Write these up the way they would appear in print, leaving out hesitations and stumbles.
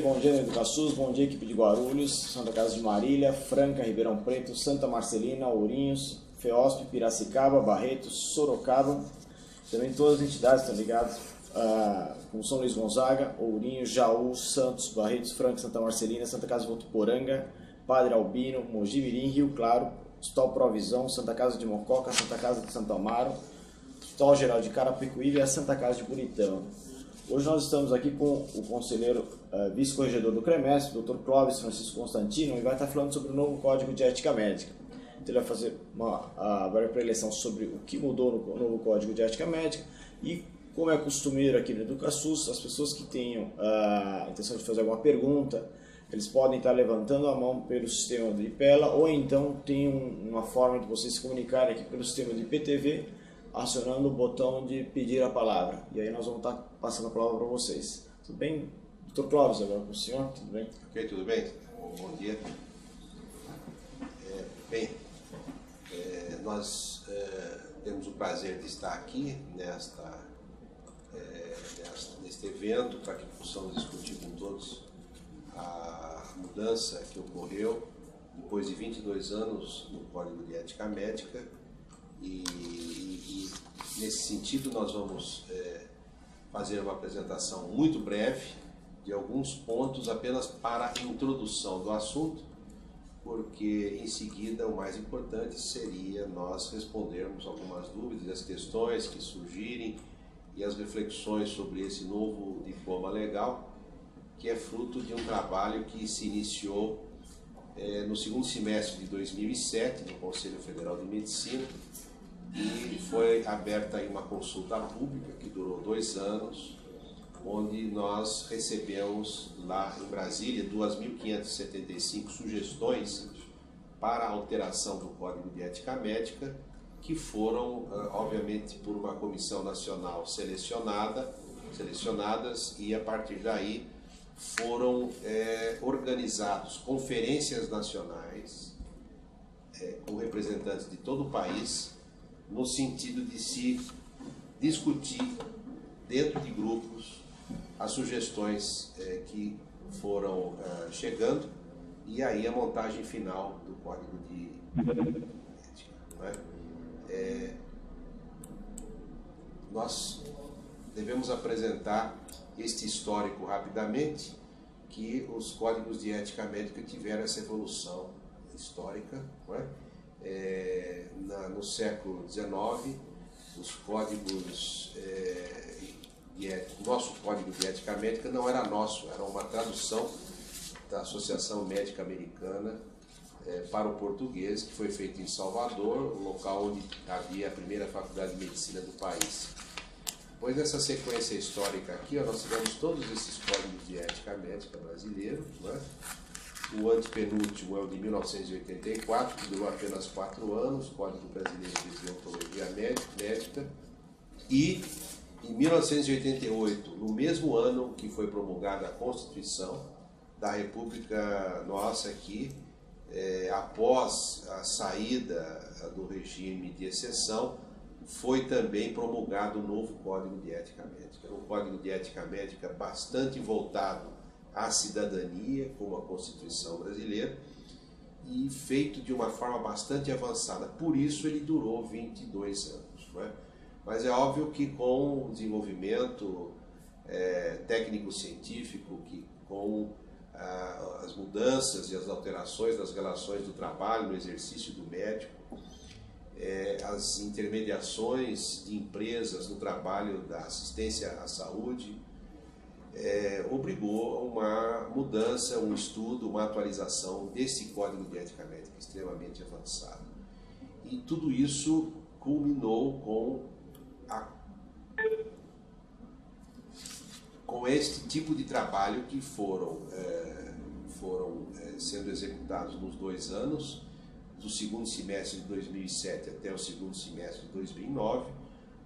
bom dia Educasus, bom dia equipe de Guarulhos, Santa Casa de Marília, Franca, Ribeirão Preto, Santa Marcelina, Ourinhos, FEOSP, Piracicaba, Barretos, Sorocaba. Também todas as entidades estão ligadas, como São Luís Gonzaga, Ourinhos, Jaú, Santos, Barretos, Franca, Santa Marcelina, Santa Casa de Votuporanga, Padre Albino, Mogi Mirim, Rio Claro, Hospital Provisão, Santa Casa de Mococa, Santa Casa de Santo Amaro, Hospital Geral de Carapicuíba e a Santa Casa de Buritão. Hoje nós estamos aqui com o conselheiro vice-corregedor do CREMESP, Dr. Clóvis Francisco Constantino, e vai estar falando sobre o novo Código de Ética Médica. Então ele vai fazer uma breve preleção sobre o que mudou no novo Código de Ética Médica e, como é costumeiro aqui no Educasus, as pessoas que tenham a intenção de fazer alguma pergunta, eles podem estar levantando a mão pelo sistema de IPELA ou então tem uma forma de vocês se comunicarem aqui pelo sistema de IPTV, acionando o botão de pedir a palavra. E aí nós vamos estar passando a palavra para vocês. Tudo bem? Dr. Clóvis, agora com o senhor, tudo bem? Ok, tudo bem? Bom dia. Nós temos o prazer de estar aqui neste evento para que possamos discutir com todos a mudança que ocorreu depois de 22 anos no Código de Ética Médica. E nesse sentido nós vamos fazer uma apresentação muito breve de alguns pontos apenas para a introdução do assunto, porque em seguida o mais importante seria nós respondermos algumas dúvidas, as questões que surgirem e as reflexões sobre esse novo diploma legal, que é fruto de um trabalho que se iniciou no segundo semestre de 2007 no Conselho Federal de Medicina, e foi aberta aí uma consulta pública que durou 2 anos, onde nós recebemos lá em Brasília 2.575 sugestões para a alteração do Código de Ética Médica, que foram, obviamente, por uma comissão nacional selecionadas, e a partir daí foram organizadas conferências nacionais com representantes de todo o país, no sentido de se discutir dentro de grupos as sugestões que foram chegando, e aí a montagem final do Código de Ética. Não é? Nós devemos apresentar este histórico rapidamente, que os códigos de ética médica tiveram essa evolução histórica, não é? No século XIX, os códigos nosso Código de Ética Médica não era nosso, era uma tradução da Associação Médica Americana para o português, que foi feito em Salvador, o local onde havia a primeira faculdade de medicina do país. Pois nessa sequência histórica aqui, nós tivemos todos esses códigos de ética médica brasileiros, não é? O antepenúltimo é o de 1984, que durou apenas 4 anos, Código Brasileiro de Deontologia Médica. E em 1988, no mesmo ano que foi promulgada a Constituição da República nossa aqui, após a saída do regime de exceção, foi também promulgado um novo Código de Ética Médica. Um Código de Ética Médica bastante voltado à cidadania, como a Constituição brasileira, e feito de uma forma bastante avançada. Por isso ele durou 22 anos. Não é? Mas é óbvio que com o desenvolvimento técnico-científico, que com as mudanças e as alterações das relações do trabalho no exercício do médico, as intermediações de empresas no trabalho da assistência à saúde, obrigou a uma mudança, um estudo, uma atualização desse Código de Ética Médica extremamente avançado. E tudo isso culminou com este tipo de trabalho que foram sendo executados nos 2 anos, do segundo semestre de 2007 até o segundo semestre de 2009,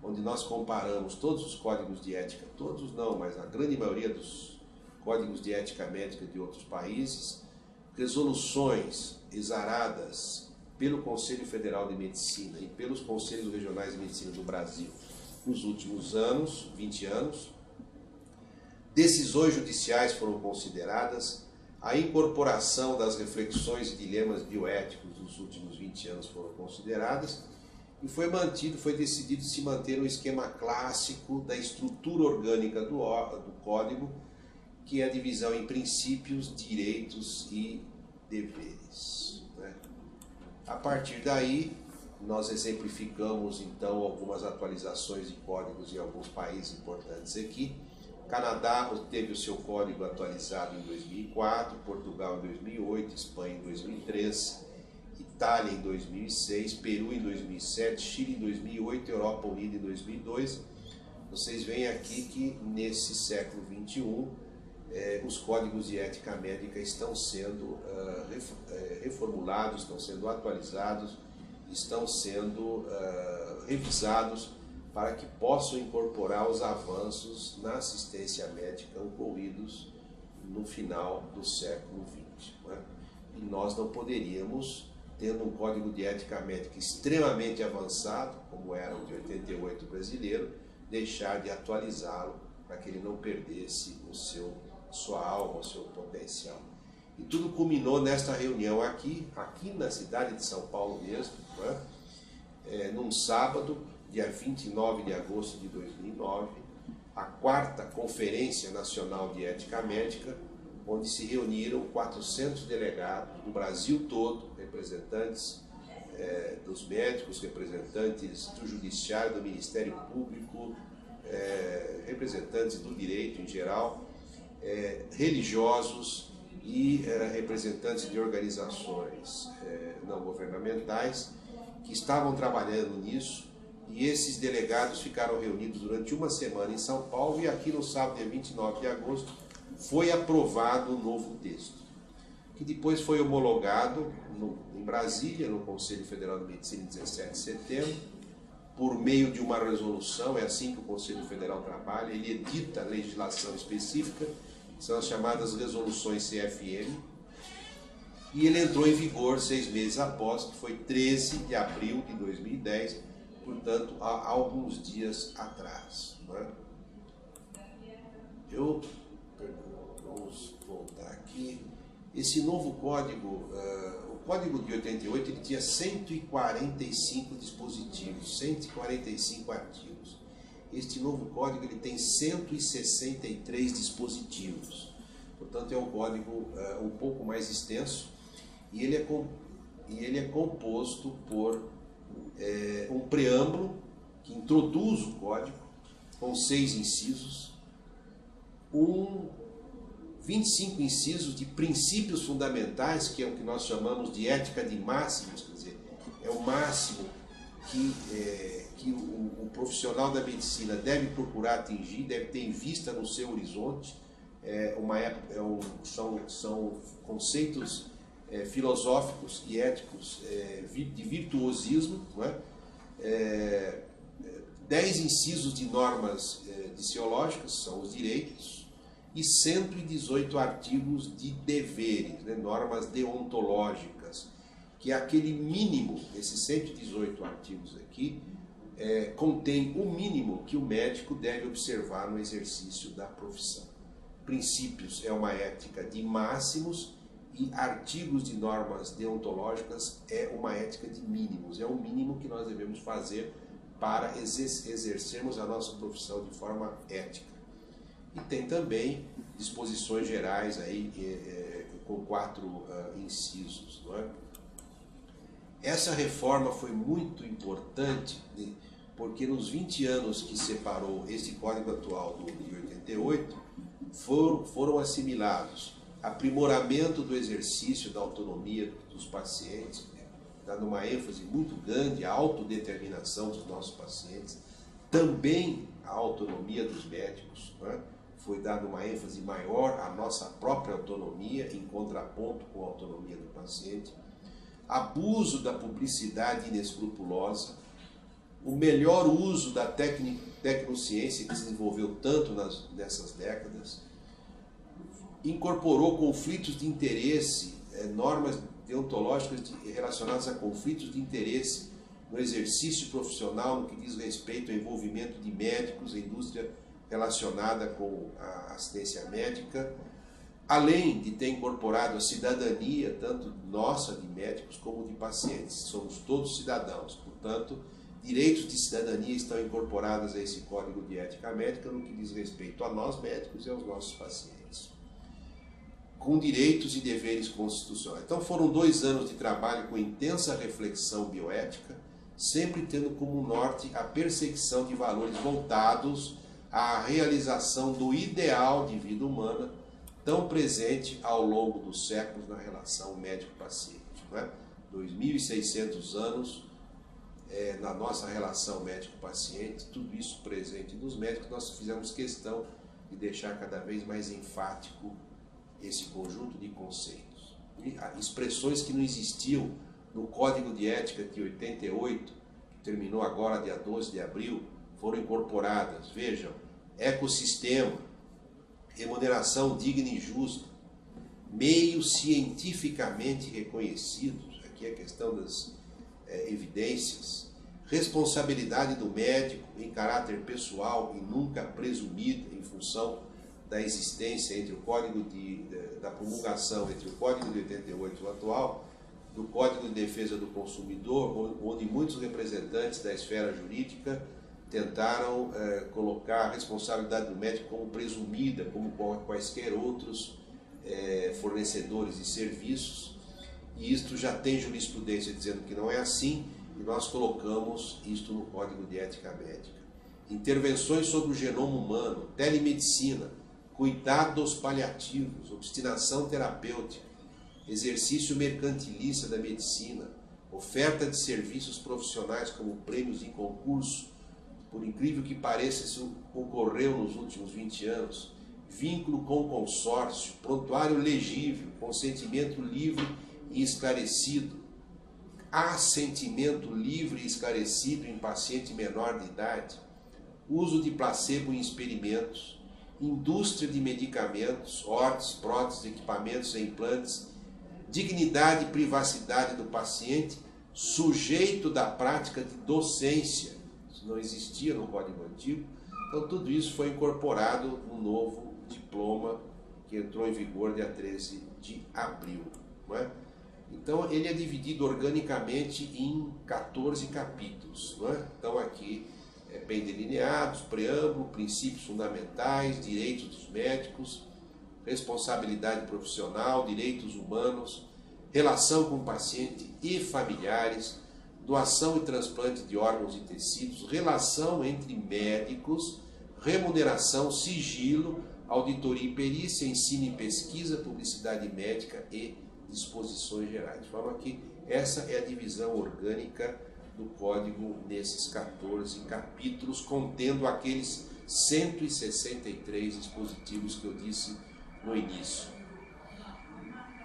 onde nós comparamos todos os códigos de ética, todos não, mas a grande maioria dos códigos de ética médica de outros países, resoluções exaradas pelo Conselho Federal de Medicina e pelos Conselhos Regionais de Medicina do Brasil nos últimos anos, 20 anos, decisões judiciais foram consideradas, a incorporação das reflexões e dilemas bioéticos dos últimos 20 anos foram consideradas, e foi decidido se manter um esquema clássico da estrutura orgânica do Código, que é a divisão em princípios, direitos e deveres, né? A partir daí, nós exemplificamos então algumas atualizações de códigos em alguns países importantes aqui. Canadá teve o seu código atualizado em 2004, Portugal em 2008, Espanha em 2003, Itália em 2006, Peru em 2007, Chile em 2008, Europa Unida em 2002. Vocês veem aqui que nesse século XXI, os códigos de ética médica estão sendo reformulados, estão sendo atualizados, estão sendo revisados para que possam incorporar os avanços na assistência médica ocorridos no final do século XX, né? E nós não poderíamos, tendo um código de ética médica extremamente avançado, como era o de 88 brasileiro, deixar de atualizá-lo para que ele não perdesse sua alma, o seu potencial. E tudo culminou nesta reunião aqui na cidade de São Paulo mesmo, né? Num sábado, dia 29 de agosto de 2009, a 4ª Conferência Nacional de Ética Médica, onde se reuniram 400 delegados do Brasil todo, representantes dos médicos, representantes do Judiciário, do Ministério Público, representantes do direito em geral, religiosos e representantes de organizações não governamentais que estavam trabalhando nisso, e esses delegados ficaram reunidos durante uma semana em São Paulo, e aqui no sábado, dia 29 de agosto, foi aprovado o novo texto, que depois foi homologado em Brasília, no Conselho Federal de Medicina, em 17 de setembro, por meio de uma resolução. É assim que o Conselho Federal trabalha, ele edita legislação específica, são as chamadas resoluções CFM, e ele entrou em vigor 6 meses após, que foi 13 de abril de 2010, portanto, há alguns dias atrás, não é? Vamos voltar aqui. Esse novo código, o código de 88, ele tinha 145 dispositivos, 145 artigos. Este novo código ele tem 163 dispositivos, portanto é um código um pouco mais extenso, e ele é composto por um preâmbulo que introduz o código, com 6 incisos, 25 incisos de princípios fundamentais, que é o que nós chamamos de ética de máximos, quer dizer, é o máximo que o profissional da medicina deve procurar atingir, deve ter em vista no seu horizonte. São conceitos filosóficos e éticos de virtuosismo, não é? 10 incisos de normas diciológicas, são os direitos, e 118 artigos de deveres, né? Normas deontológicas, que é aquele mínimo, esses 118 artigos aqui, contém o mínimo que o médico deve observar no exercício da profissão. Princípios é uma ética de máximos, e artigos de normas deontológicas é uma ética de mínimos, é o mínimo que nós devemos fazer para exercermos a nossa profissão de forma ética. E tem também disposições gerais aí, com 4 incisos, não é? Essa reforma foi muito importante, porque nos 20 anos que separou este código atual de 88, foram assimilados aprimoramento do exercício da autonomia dos pacientes, dando uma ênfase muito grande à autodeterminação dos nossos pacientes, também a autonomia dos médicos, né? Foi dada uma ênfase maior à nossa própria autonomia, em contraponto com a autonomia do paciente, abuso da publicidade inescrupulosa, o melhor uso da tecnociência que se desenvolveu tanto nessas décadas, incorporou conflitos de interesse, normas deontológicas relacionadas a conflitos de interesse no exercício profissional, no que diz respeito ao envolvimento de médicos, a indústria relacionada com a assistência médica, além de ter incorporado a cidadania, tanto nossa, de médicos, como de pacientes. Somos todos cidadãos, portanto, direitos de cidadania estão incorporados a esse Código de Ética Médica no que diz respeito a nós médicos e aos nossos pacientes, com direitos e deveres constitucionais. Então foram 2 anos de trabalho com intensa reflexão bioética, sempre tendo como norte a perseguição de valores voltados à realização do ideal de vida humana, tão presente ao longo dos séculos na relação médico-paciente. 2.600 anos na nossa relação médico-paciente, tudo isso presente nos médicos. Nós fizemos questão de deixar cada vez mais enfático esse conjunto de conceitos. E expressões que não existiam no Código de Ética de 88, que terminou agora dia 12 de abril, foram incorporadas. Vejam, ecossistema, remuneração digna e justa, meios cientificamente reconhecidos, aqui é a questão das evidências, responsabilidade do médico em caráter pessoal e nunca presumida em função da existência entre o Código da promulgação, entre o Código de 88 atual, do Código de Defesa do Consumidor, onde muitos representantes da esfera jurídica tentaram colocar a responsabilidade do médico como presumida, como quaisquer outros fornecedores de serviços, e isto já tem jurisprudência dizendo que não é assim, e nós colocamos isto no Código de Ética Médica. Intervenções sobre o genoma humano, telemedicina, cuidados paliativos, obstinação terapêutica, exercício mercantilista da medicina, oferta de serviços profissionais como prêmios em concurso, por incrível que pareça, isso ocorreu nos últimos 20 anos, vínculo com consórcio, prontuário legível, consentimento livre e esclarecido, assentimento livre e esclarecido em paciente menor de idade, uso de placebo em experimentos, indústria de medicamentos, órteses, próteses, equipamentos e implantes, dignidade e privacidade do paciente, sujeito da prática de docência. Isso não existia no Código Antigo. Então tudo isso foi incorporado no novo diploma que entrou em vigor dia 13 de abril. Não é? Então ele é dividido organicamente em 14 capítulos. Não é? Então aqui bem delineados, preâmbulo, princípios fundamentais, direitos dos médicos, responsabilidade profissional, direitos humanos, relação com o paciente e familiares, doação e transplante de órgãos e tecidos, relação entre médicos, remuneração, sigilo, auditoria e perícia, ensino e pesquisa, publicidade médica e disposições gerais. De forma que essa é a divisão orgânica do Código nesses 14 capítulos, contendo aqueles 163 dispositivos que eu disse no início.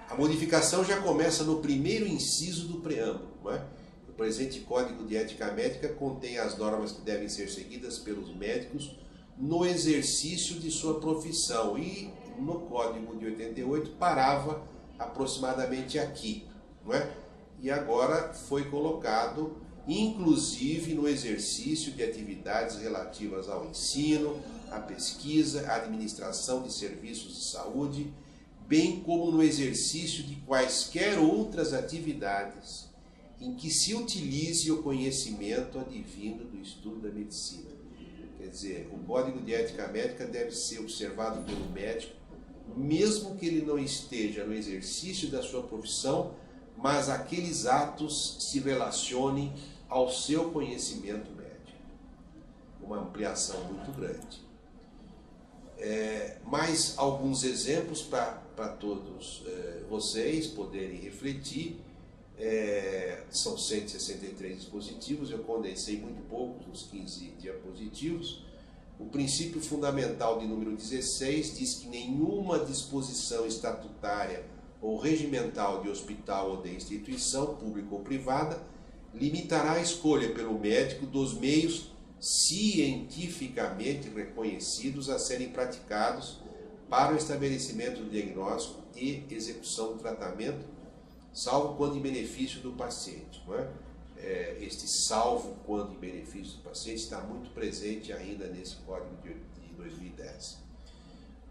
A modificação já começa no primeiro inciso do preâmbulo. Não é? O presente Código de Ética Médica contém as normas que devem ser seguidas pelos médicos no exercício de sua profissão, e no Código de 88 parava aproximadamente aqui, não é? E agora foi colocado, inclusive no exercício de atividades relativas ao ensino, à pesquisa, à administração de serviços de saúde, bem como no exercício de quaisquer outras atividades em que se utilize o conhecimento advindo do estudo da medicina. Quer dizer, o Código de Ética Médica deve ser observado pelo médico, mesmo que ele não esteja no exercício da sua profissão, mas aqueles atos se relacionem ao seu conhecimento médico. Uma ampliação muito grande. Mais alguns exemplos para todos vocês poderem refletir. São 163 dispositivos, eu condensei muito pouco, uns 15 diapositivos. O princípio fundamental de número 16 diz que nenhuma disposição estatutária ou regimental de hospital ou de instituição, pública ou privada, limitará a escolha pelo médico dos meios cientificamente reconhecidos a serem praticados para o estabelecimento do diagnóstico e execução do tratamento, salvo quando em benefício do paciente. Não é? Este salvo quando em benefício do paciente está muito presente ainda nesse Código de 2010.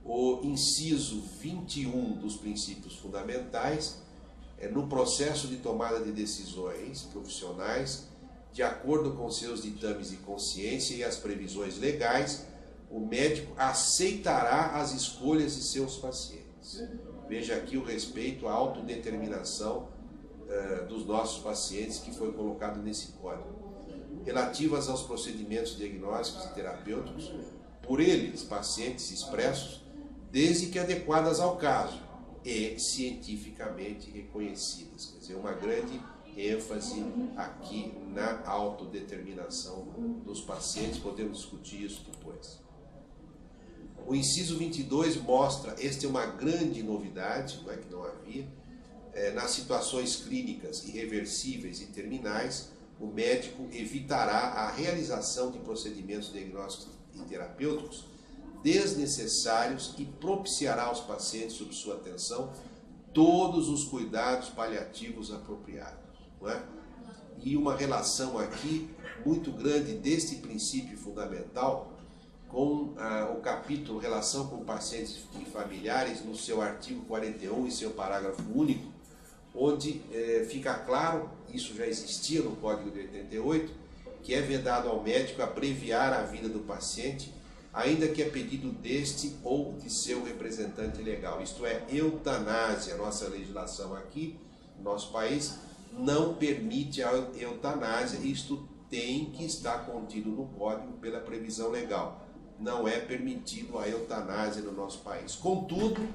O inciso 21 dos princípios fundamentais é no processo de tomada de decisões profissionais, de acordo com seus ditames de consciência e as previsões legais, o médico aceitará as escolhas de seus pacientes. Veja aqui o respeito à autodeterminação dos nossos pacientes que foi colocado nesse código. Relativas aos procedimentos diagnósticos e terapêuticos, por eles, pacientes expressos, desde que adequadas ao caso e cientificamente reconhecidas. Quer dizer, uma grande ênfase aqui na autodeterminação dos pacientes, podemos discutir isso depois. O inciso 22 mostra, esta é uma grande novidade, não é que não havia, nas situações clínicas irreversíveis e terminais, o médico evitará a realização de procedimentos diagnósticos e terapêuticos desnecessários e propiciará aos pacientes, sob sua atenção, todos os cuidados paliativos apropriados. Não é? E uma relação aqui muito grande deste princípio fundamental com o capítulo Relação com pacientes e familiares, no seu artigo 41 e seu parágrafo único, onde fica claro, isso já existia no Código de 88, que é vedado ao médico abreviar a vida do paciente, ainda que a pedido deste ou de seu representante legal. Isto é, eutanásia. Nossa legislação aqui, no nosso país, não permite a eutanásia. Isto tem que estar contido no Código pela previsão legal. Não é permitido a eutanásia no nosso país. Contudo,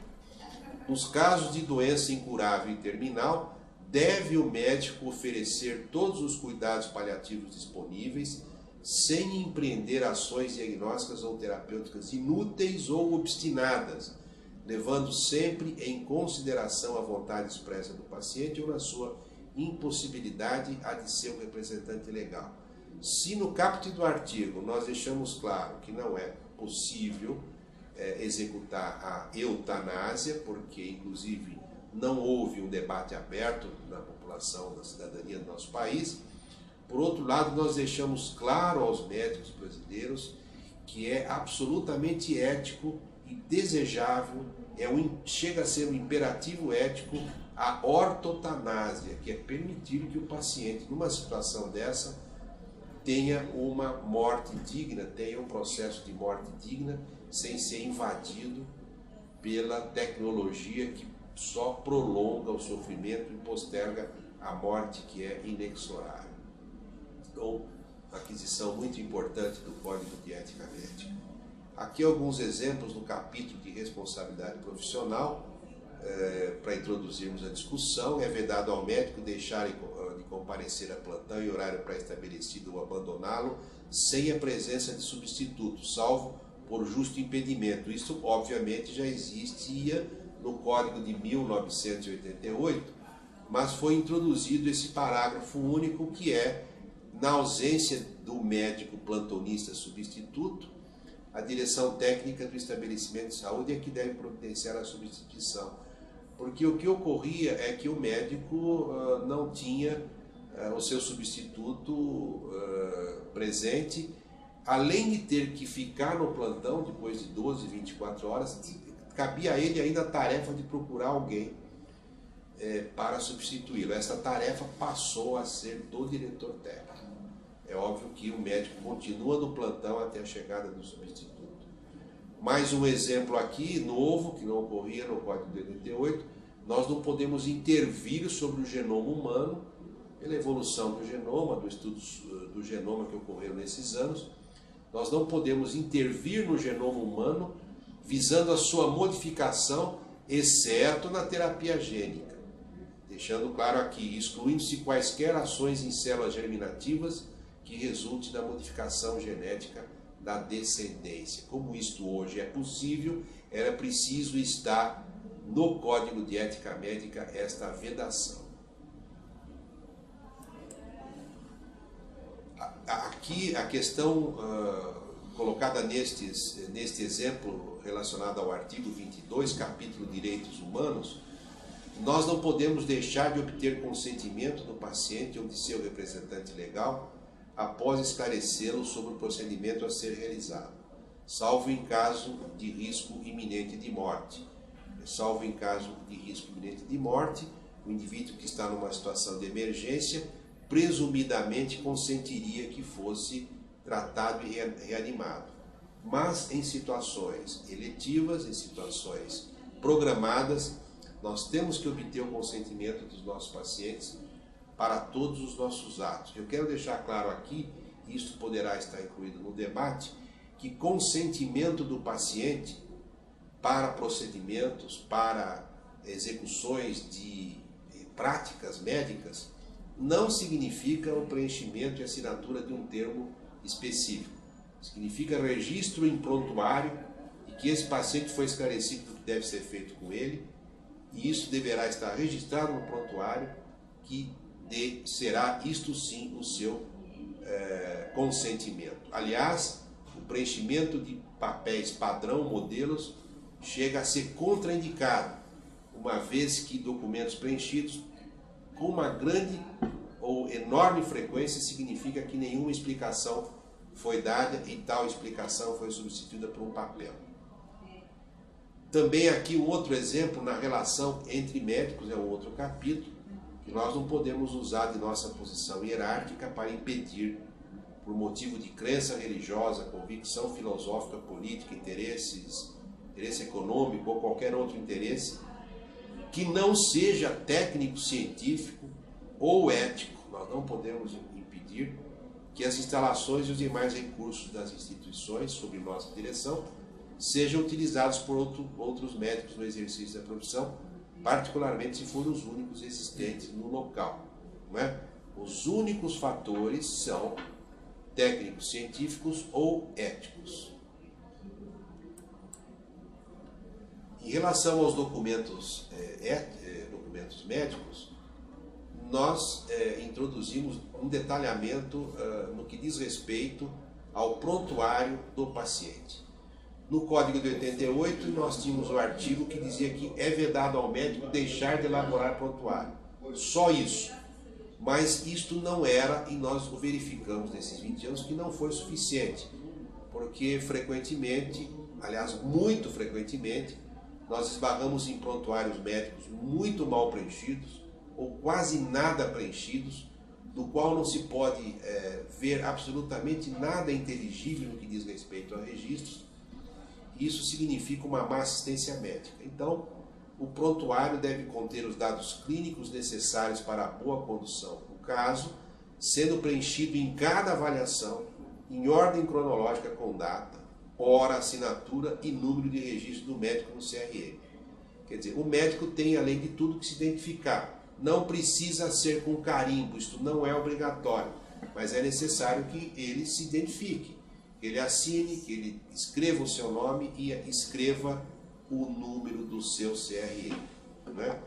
nos casos de doença incurável e terminal, deve o médico oferecer todos os cuidados paliativos disponíveis, sem empreender ações diagnósticas ou terapêuticas inúteis ou obstinadas, levando sempre em consideração a vontade expressa do paciente ou, na sua impossibilidade, a de seu representante legal. Se no caput do artigo nós deixamos claro que não é possível executar a eutanásia, porque inclusive não houve um debate aberto na população, da cidadania do nosso país, por outro lado, nós deixamos claro aos médicos brasileiros que é absolutamente ético e desejável, chega a ser um imperativo ético, a ortotanásia, que é permitir que o paciente, numa situação dessa, tenha uma morte digna, tenha um processo de morte digna, sem ser invadido pela tecnologia que só prolonga o sofrimento e posterga a morte, que é inexorável. Então, aquisição muito importante do Código de Ética Médica. Aqui alguns exemplos no capítulo de responsabilidade profissional, para introduzirmos a discussão. É vedado ao médico deixar de comparecer a plantão em horário pré-estabelecido ou abandoná-lo sem a presença de substituto, salvo por justo impedimento. Isso, obviamente, já existia no Código de 1988, mas foi introduzido esse parágrafo único que é: na ausência do médico plantonista substituto, a direção técnica do estabelecimento de saúde é que deve providenciar a substituição. Porque o que ocorria é que o médico não tinha o seu substituto presente, além de ter que ficar no plantão depois de 12, 24 horas, cabia a ele ainda a tarefa de procurar alguém para substituí-lo. Essa tarefa passou a ser do diretor técnico. É óbvio que o médico continua no plantão até a chegada do substituto. Mais um exemplo aqui, novo, que não ocorria no Código de 88, nós não podemos intervir sobre o genoma humano, pela evolução do genoma, do estudo do genoma que ocorreram nesses anos. Nós não podemos intervir no genoma humano visando a sua modificação, exceto na terapia gênica. Deixando claro aqui, excluindo-se quaisquer ações em células germinativas que resulte da modificação genética da descendência. Como isto hoje é possível, era preciso estar no Código de Ética Médica esta vedação. Aqui a questão colocada neste exemplo relacionado ao artigo 22, capítulo Direitos Humanos, nós não podemos deixar de obter consentimento do paciente ou de seu representante legal após esclarecê-lo sobre o procedimento a ser realizado, salvo em caso de risco iminente de morte. Salvo em caso de risco iminente de morte, o indivíduo que está numa situação de emergência, presumidamente consentiria que fosse tratado e reanimado. Mas em situações eletivas, em situações programadas, nós temos que obter o consentimento dos nossos pacientes para todos os nossos atos. Eu quero deixar claro aqui, e isso poderá estar incluído no debate, que consentimento do paciente para procedimentos, para execuções de práticas médicas, não significa o preenchimento e assinatura de um termo específico. Significa registro em prontuário e que esse paciente foi esclarecido do que deve ser feito com ele, e isso deverá estar registrado no prontuário, que será isto sim o seu consentimento. Aliás, o preenchimento de papéis padrão, modelos, chega a ser contraindicado, uma vez que documentos preenchidos com uma grande ou enorme frequência significa que nenhuma explicação foi dada e tal explicação foi substituída por um papel. Também aqui um outro exemplo na relação entre médicos, é um outro capítulo, que nós não podemos usar de nossa posição hierárquica para impedir, por motivo de crença religiosa, convicção filosófica, política, interesse econômico ou qualquer outro interesse, que não seja técnico, científico ou ético. Nós não podemos impedir que as instalações e os demais recursos das instituições, sob nossa direção, sejam utilizados por outros médicos no exercício da profissão, particularmente se forem os únicos existentes no local. Não é? Os únicos fatores são técnicos, científicos ou éticos. Em relação aos documentos médicos, nós introduzimos um detalhamento no que diz respeito ao prontuário do paciente. No Código de 88, nós tínhamos o artigo que dizia que é vedado ao médico deixar de elaborar prontuário. Só isso. Mas isto não era, e nós o verificamos nesses 20 anos, que não foi suficiente. Porque frequentemente, aliás, muito frequentemente, nós esbarramos em prontuários médicos muito mal preenchidos, ou quase nada preenchidos, do qual não se pode ver absolutamente nada inteligível no que diz respeito a registros. Isso significa uma má assistência médica. Então, o prontuário deve conter os dados clínicos necessários para a boa condução do caso, sendo preenchido em cada avaliação, em ordem cronológica com data, hora, assinatura e número de registro do médico no CRM. Quer dizer, o médico tem, além de tudo, que se identificar. Não precisa ser com carimbo, isto não é obrigatório, mas é necessário que ele se identifique, que ele assine, que ele escreva o seu nome e escreva o número do seu CRM. Né?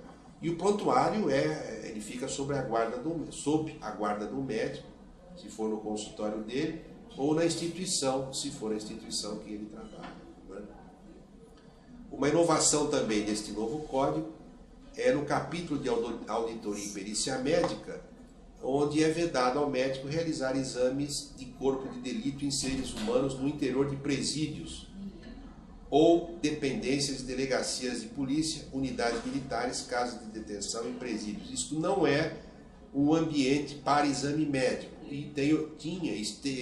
E o prontuário ele fica sob a guarda do médico, se for no consultório dele, ou na instituição, se for a instituição que ele trabalha. Né? Uma inovação também deste novo código é no capítulo de auditoria e perícia médica, onde é vedado ao médico realizar exames de corpo de delito em seres humanos no interior de presídios ou dependências de delegacias de polícia, unidades militares, casas de detenção e presídios. Isso não é um ambiente para exame médico. E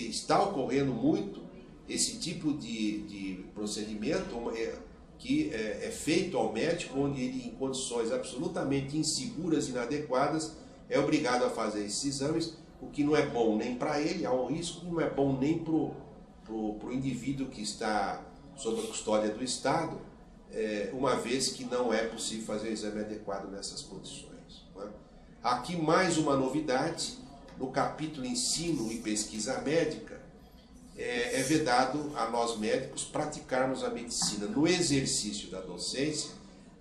está ocorrendo muito esse tipo de procedimento que é feito ao médico, onde ele, em condições absolutamente inseguras e inadequadas, é obrigado a fazer esses exames, o que não é bom nem para ele, há um risco, não é bom nem para o indivíduo que está sob a custódia do Estado, uma vez que não é possível fazer o exame adequado nessas condições. Não é? Aqui mais uma novidade, no capítulo Ensino e Pesquisa Médica, é vedado a nós médicos praticarmos a medicina no exercício da docência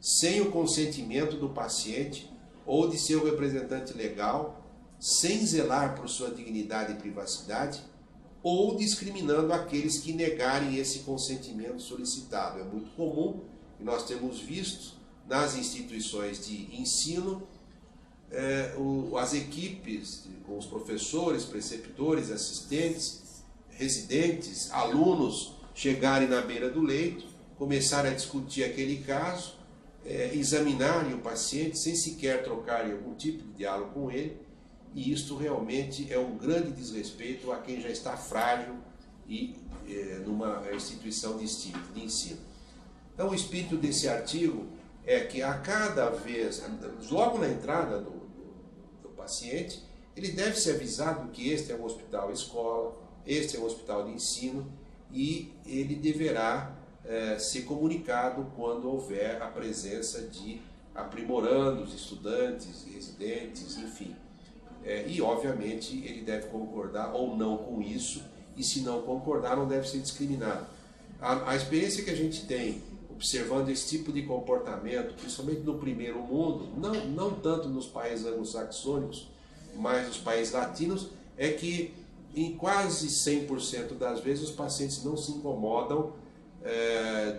sem o consentimento do paciente ou de seu representante legal, sem zelar por sua dignidade e privacidade, ou discriminando aqueles que negarem esse consentimento solicitado. É muito comum, e nós temos visto nas instituições de ensino, as equipes com os professores, preceptores, assistentes, residentes, alunos, chegarem na beira do leito, começarem a discutir aquele caso, examinarem o paciente sem sequer trocarem algum tipo de diálogo com ele, e isto realmente é um grande desrespeito a quem já está frágil e numa instituição de ensino. Então, o espírito desse artigo é que a cada vez, logo na entrada do paciente, ele deve ser avisado que este é um hospital escola, este é um hospital de ensino, e ele deverá ser comunicado quando houver a presença de aprimorandos, estudantes, residentes, enfim. E, obviamente, ele deve concordar ou não com isso, e se não concordar, não deve ser discriminado. A experiência que a gente tem observando esse tipo de comportamento, principalmente no primeiro mundo, não tanto nos países anglo-saxônicos, mas nos países latinos, é que em quase 100% das vezes os pacientes não se incomodam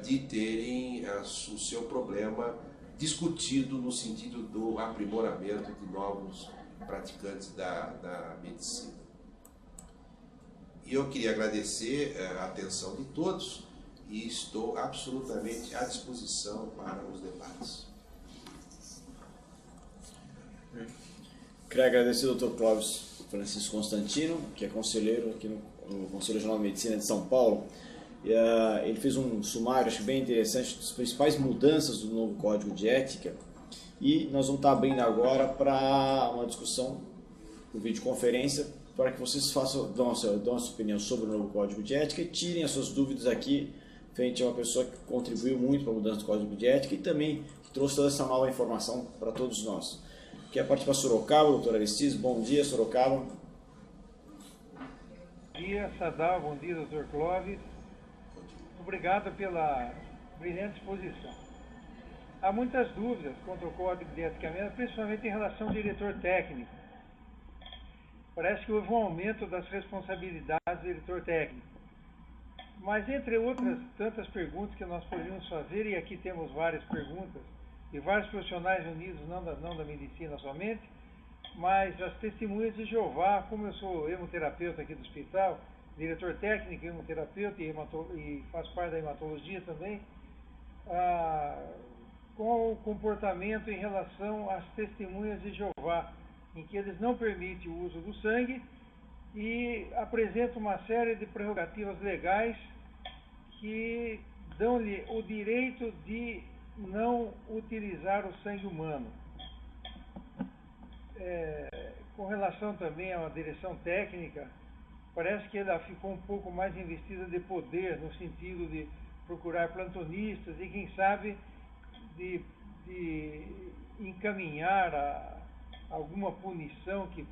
de terem o seu problema discutido no sentido do aprimoramento de novos praticantes da medicina. E eu queria agradecer a atenção de todos e estou absolutamente à disposição para os debates. Queria agradecer ao Dr. Clóvis Francisco Constantino, que é conselheiro aqui no Conselho Regional de Medicina de São Paulo. Ele fez um sumário, acho bem interessante, das principais mudanças do novo Código de Ética, e nós vamos estar abrindo agora para uma discussão por videoconferência, para que vocês dão a sua opinião sobre o novo Código de Ética e tirem as suas dúvidas aqui, frente a uma pessoa que contribuiu muito para a mudança do Código de Ética e também que trouxe toda essa nova informação para todos nós. Quer participar Sorocaba, doutor Aristides? Bom dia, Sorocaba. Bom dia, Sadal. Bom dia, doutor Clóvis. Obrigado pela brilhante exposição. Há muitas dúvidas quanto ao Código de Ética, principalmente em relação ao diretor técnico. Parece que houve um aumento das responsabilidades do diretor técnico. Mas, entre outras tantas perguntas que nós poderíamos fazer, e aqui temos várias perguntas, e vários profissionais unidos, não da medicina somente, mas as testemunhas de Jeová, como eu sou hemoterapeuta aqui do hospital, diretor técnico, hemoterapeuta e faço parte da hematologia também, com o comportamento em relação às testemunhas de Jeová, em que eles não permitem o uso do sangue e apresentam uma série de prerrogativas legais que dão-lhe o direito de não utilizar o sangue humano. Com relação também a uma direção técnica, parece que ela ficou um pouco mais investida de poder, no sentido de procurar plantonistas e, quem sabe, de encaminhar alguma punição que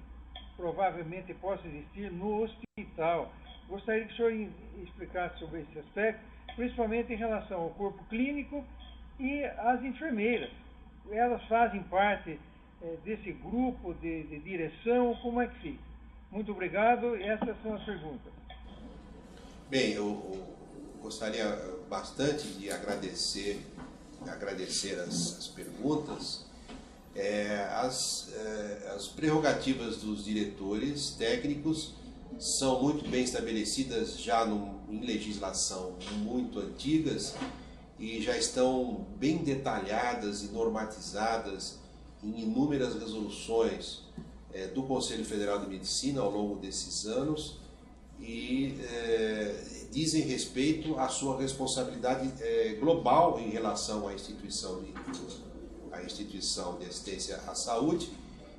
provavelmente possa existir no hospital. Gostaria que o senhor explicasse sobre esse aspecto, principalmente em relação ao corpo clínico e às enfermeiras. Elas fazem parte desse grupo de direção, como é que fica? Muito obrigado, essas são as perguntas. Bem, eu gostaria bastante de agradecer as perguntas. As prerrogativas dos diretores técnicos são muito bem estabelecidas já em legislação muito antigas e já estão bem detalhadas e normatizadas em inúmeras resoluções do Conselho Federal de Medicina ao longo desses anos e dizem respeito à sua responsabilidade global em relação à instituição de assistência à saúde,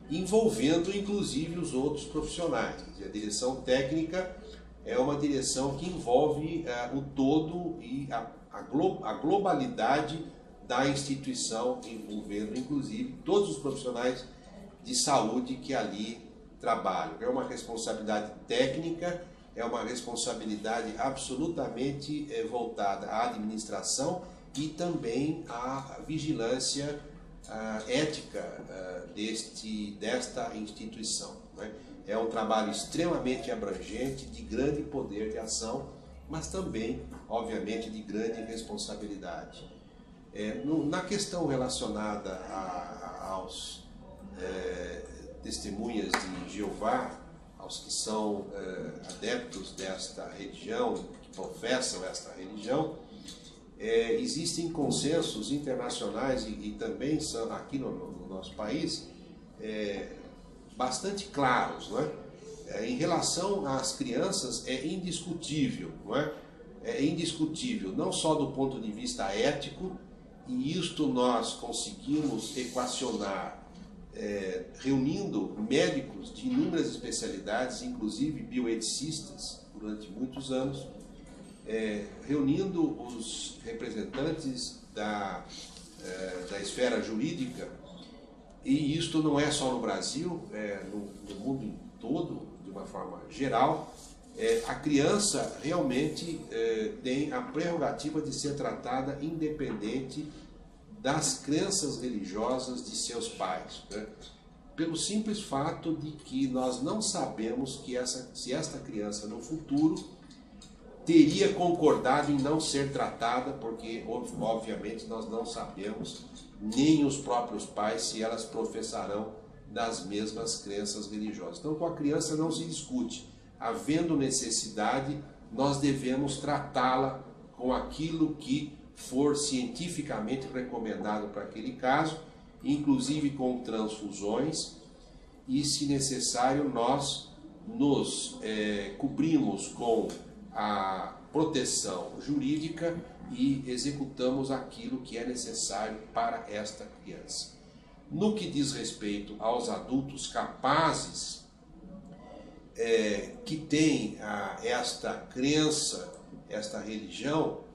envolvendo inclusive os outros profissionais. A direção técnica é uma direção que envolve o todo e a globalidade da instituição, envolvendo inclusive todos os profissionais de saúde que ali trabalham. É uma responsabilidade técnica, é uma responsabilidade absolutamente voltada à administração e também à vigilância ética desta instituição. Né? É um trabalho extremamente abrangente, de grande poder de ação, mas também, obviamente, de grande responsabilidade. Na questão relacionada aos testemunhas de Jeová, aos que são adeptos desta religião, que professam esta religião, existem consensos internacionais e também são, aqui no nosso país bastante claros, não é? Em relação às crianças é indiscutível, não é? É indiscutível, não só do ponto de vista ético, e isto nós conseguimos equacionar reunindo médicos de inúmeras especialidades, inclusive bioeticistas, durante muitos anos, reunindo os representantes da esfera jurídica, e isto não é só no Brasil, no mundo todo, de uma forma geral. A criança realmente tem a prerrogativa de ser tratada independente das crenças religiosas de seus pais, né? Pelo simples fato de que nós não sabemos se esta criança no futuro teria concordado em não ser tratada, porque obviamente nós não sabemos, nem os próprios pais, se elas professarão das mesmas crenças religiosas. Então, com a criança não se discute. Havendo necessidade, nós devemos tratá-la com aquilo que for cientificamente recomendado para aquele caso, inclusive com transfusões, e, se necessário, nós nos cobrimos com a proteção jurídica e executamos aquilo que é necessário para esta criança. No que diz respeito aos adultos capazes que têm esta crença, esta religião,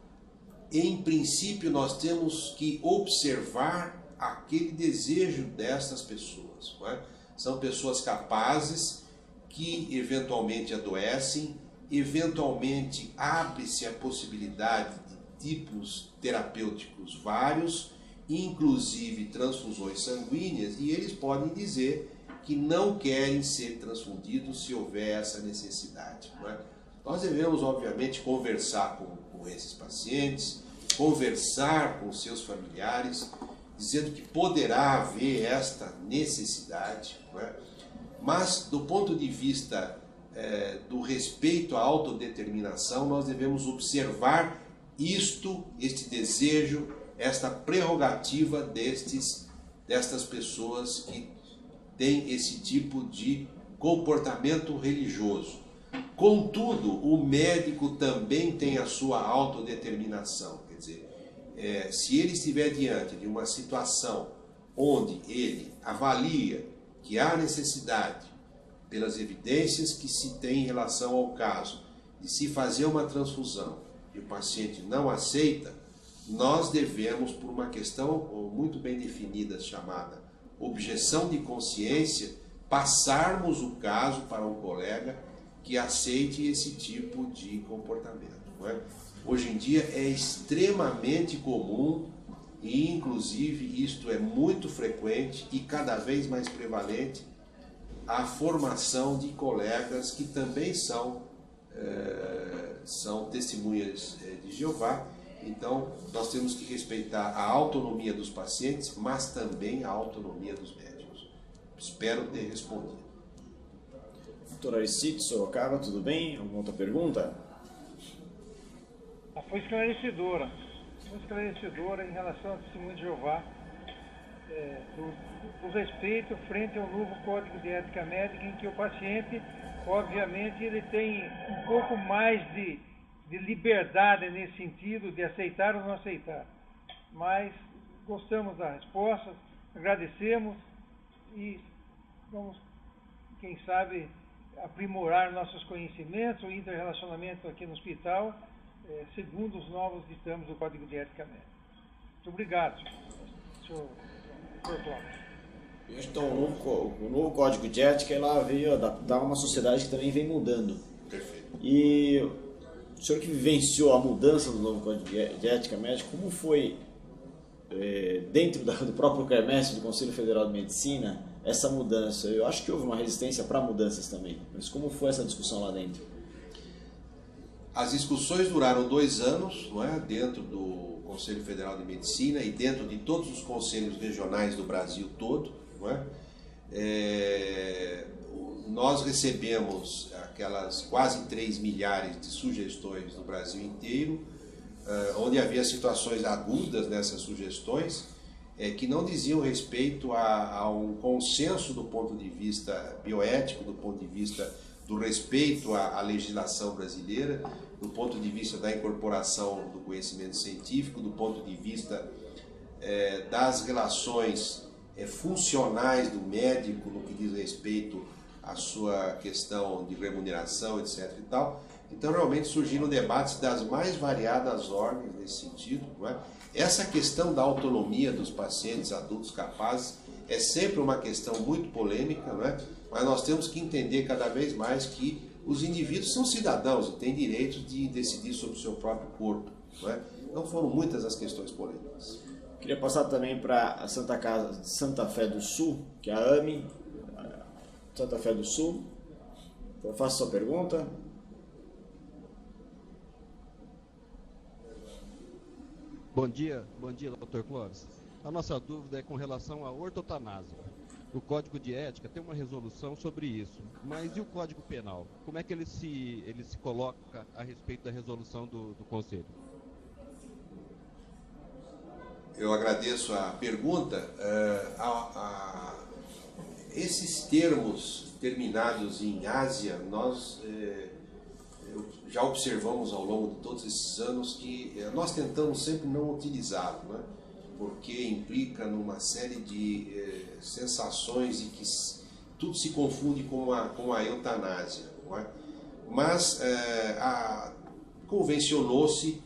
em princípio nós temos que observar aquele desejo destas pessoas, não é? São pessoas capazes que eventualmente adoecem, eventualmente abre-se a possibilidade de tipos terapêuticos vários, inclusive transfusões sanguíneas, e eles podem dizer que não querem ser transfundidos se houver essa necessidade, não é? Nós devemos, obviamente, conversar com esses pacientes, conversar com seus familiares, dizendo que poderá haver esta necessidade, não é? Mas, do ponto de vista do respeito à autodeterminação, nós devemos observar este desejo, esta prerrogativa destas pessoas que têm esse tipo de comportamento religioso. Contudo, o médico também tem a sua autodeterminação, quer dizer, se ele estiver diante de uma situação onde ele avalia que há necessidade, pelas evidências que se tem em relação ao caso, de se fazer uma transfusão e o paciente não aceita, nós devemos, por uma questão muito bem definida chamada objeção de consciência, passarmos o caso para um colega que aceite esse tipo de comportamento, não é? Hoje em dia é extremamente comum e, inclusive, isto é muito frequente e cada vez mais prevalente, a formação de colegas que também são testemunhas de Jeová. Então, nós temos que respeitar a autonomia dos pacientes, mas também a autonomia dos médicos. Espero ter respondido. Doutor Aricito, Sorocaba, tudo bem? Alguma outra pergunta? Foi esclarecedora. Foi esclarecedora em relação ao testemunho de Jeová, do respeito frente ao novo Código de Ética Médica, em que o paciente, obviamente, ele tem um pouco mais de liberdade nesse sentido, de aceitar ou não aceitar. Mas gostamos da resposta, agradecemos e vamos, quem sabe, aprimorar nossos conhecimentos, o interrelacionamento aqui no hospital, segundo os novos ditames do Código de Ética Médica. Muito obrigado, senhor Clóvis. Então, o novo Código de Ética ela veio adaptar uma sociedade que também vem mudando. Perfeito. E o senhor que vivenciou a mudança do novo Código de Ética Médica, como foi, dentro do próprio CERMESP, do Conselho Federal de Medicina, essa mudança? Eu acho que houve uma resistência para mudanças também, mas como foi essa discussão lá dentro? As discussões duraram 2 anos, não é? Dentro do Conselho Federal de Medicina e dentro de todos os conselhos regionais do Brasil todo, não é? nós recebemos aquelas quase 3 milhares de sugestões no Brasil inteiro, onde havia situações agudas nessas sugestões, que não diziam respeito a um consenso do ponto de vista bioético, do ponto de vista do respeito à legislação brasileira, do ponto de vista da incorporação do conhecimento científico, do ponto de vista das relações funcionais do médico no que diz respeito à sua questão de remuneração, etc. e tal. Então, realmente surgiram debates das mais variadas ordens nesse sentido, não é? Essa questão da autonomia dos pacientes adultos capazes é sempre uma questão muito polêmica, não é? Mas nós temos que entender cada vez mais que os indivíduos são cidadãos e têm direito de decidir sobre o seu próprio corpo, não é? Então foram muitas as questões polêmicas. Queria passar também para a Santa Casa de Santa Fé do Sul, que é a AME, Santa Fé do Sul. Então, faça sua pergunta. Bom dia, Dr. Clóvis. A nossa dúvida é com relação à ortotanásia. O Código de Ética tem uma resolução sobre isso, mas e o Código Penal? Como é que ele se coloca a respeito da resolução do Conselho? Eu agradeço a pergunta. Esses termos terminados em Ásia, nós já observamos ao longo de todos esses anos que nós tentamos sempre não utilizá-lo, né? Porque implica numa série de sensações e que tudo se confunde com a eutanásia, não é? Mas convencionou-se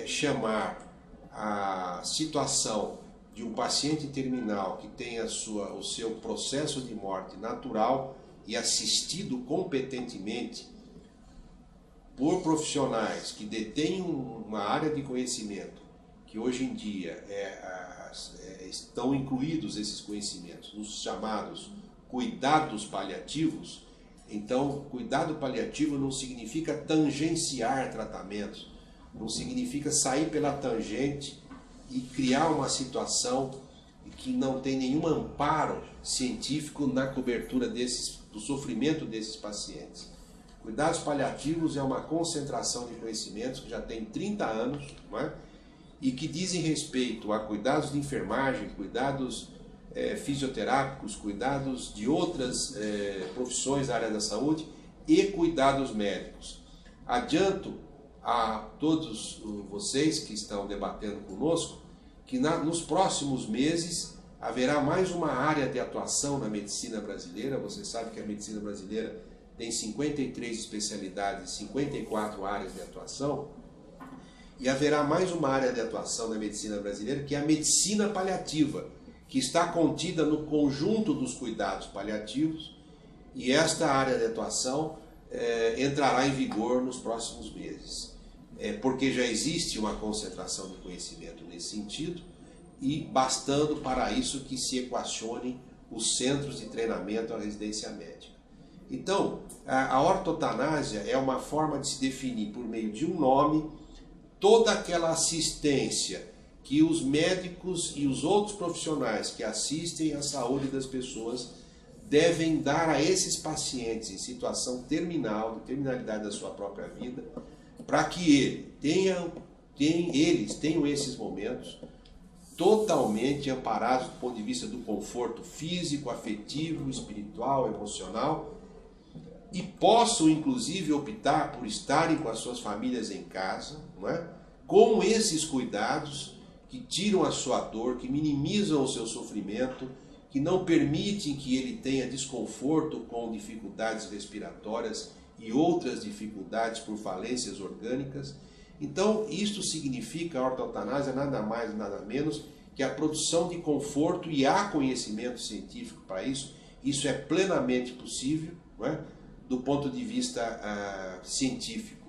chamar a situação de um paciente terminal que tem o seu processo de morte natural e assistido competentemente por profissionais que detêm uma área de conhecimento, que hoje em dia estão incluídos esses conhecimentos nos chamados cuidados paliativos. Então, cuidado paliativo não significa tangenciar tratamentos, não significa sair pela tangente e criar uma situação que não tem nenhum amparo científico na cobertura do sofrimento desses pacientes. Cuidados paliativos é uma concentração de conhecimentos que já tem 30 anos, não é? E que dizem respeito a cuidados de enfermagem, cuidados fisioterápicos, cuidados de outras profissões da área da saúde e cuidados médicos. Adianto a todos vocês que estão debatendo conosco que nos próximos meses haverá mais uma área de atuação na medicina brasileira. Você sabe que a medicina brasileira tem 53 especialidades, 54 áreas de atuação, e haverá mais uma área de atuação na medicina brasileira, que é a medicina paliativa, que está contida no conjunto dos cuidados paliativos, e esta área de atuação entrará em vigor nos próximos meses, porque já existe uma concentração de conhecimento nesse sentido, e bastando para isso que se equacionem os centros de treinamento à residência médica. Então, a ortotanásia é uma forma de se definir por meio de um nome toda aquela assistência que os médicos e os outros profissionais que assistem à saúde das pessoas devem dar a esses pacientes em situação terminal, de terminalidade da sua própria vida, para que eles tenham esses momentos totalmente amparados do ponto de vista do conforto físico, afetivo, espiritual, emocional, e possam inclusive optar por estarem com as suas famílias em casa, não é? Com esses cuidados que tiram a sua dor, que minimizam o seu sofrimento, que não permitem que ele tenha desconforto com dificuldades respiratórias e outras dificuldades por falências orgânicas. Então, isto significa, a ortotanásia, nada mais, nada menos que a produção de conforto, e há conhecimento científico para isso. Isso é plenamente possível, não é? Do ponto de vista científico.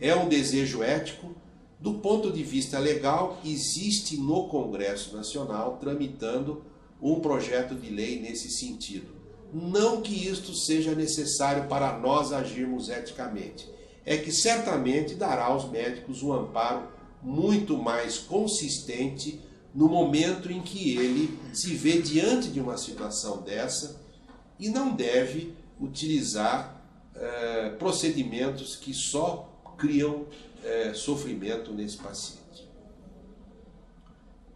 É um desejo ético. Do ponto de vista legal, existe no Congresso Nacional tramitando um projeto de lei nesse sentido. Não que isto seja necessário para nós agirmos eticamente, é que certamente dará aos médicos um amparo muito mais consistente no momento em que ele se vê diante de uma situação dessa e não deve utilizar procedimentos que só criam sofrimento nesse paciente.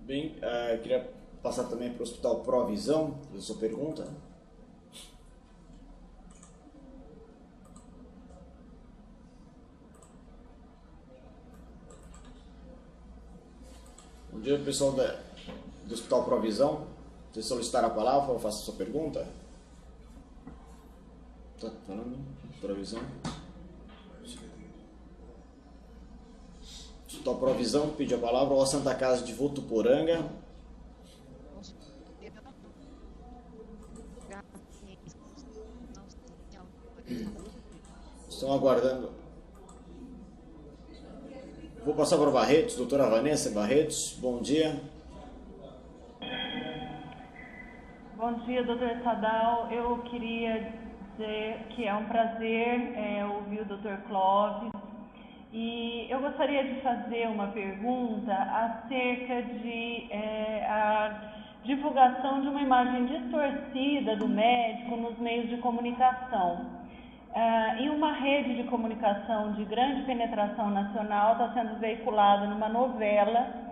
Bem, queria passar também para o Hospital Provisão, a sua pergunta. Bom dia, pessoal do Hospital Provisão. Você solicitar a palavra, eu faço a sua pergunta. Tá falando? Provisão. Hospital Provisão, pediu a palavra. Ou a Santa Casa de Votuporanga. Estão aguardando. Vou passar para Barretos, doutora Vanessa Barretos. Bom dia. Bom dia, doutor Sadal. Eu queria dizer que é um prazer ouvir o doutor Clóvis. E eu gostaria de fazer uma pergunta acerca de a divulgação de uma imagem distorcida do médico nos meios de comunicação. Em uma rede de comunicação de grande penetração nacional está sendo veiculada numa novela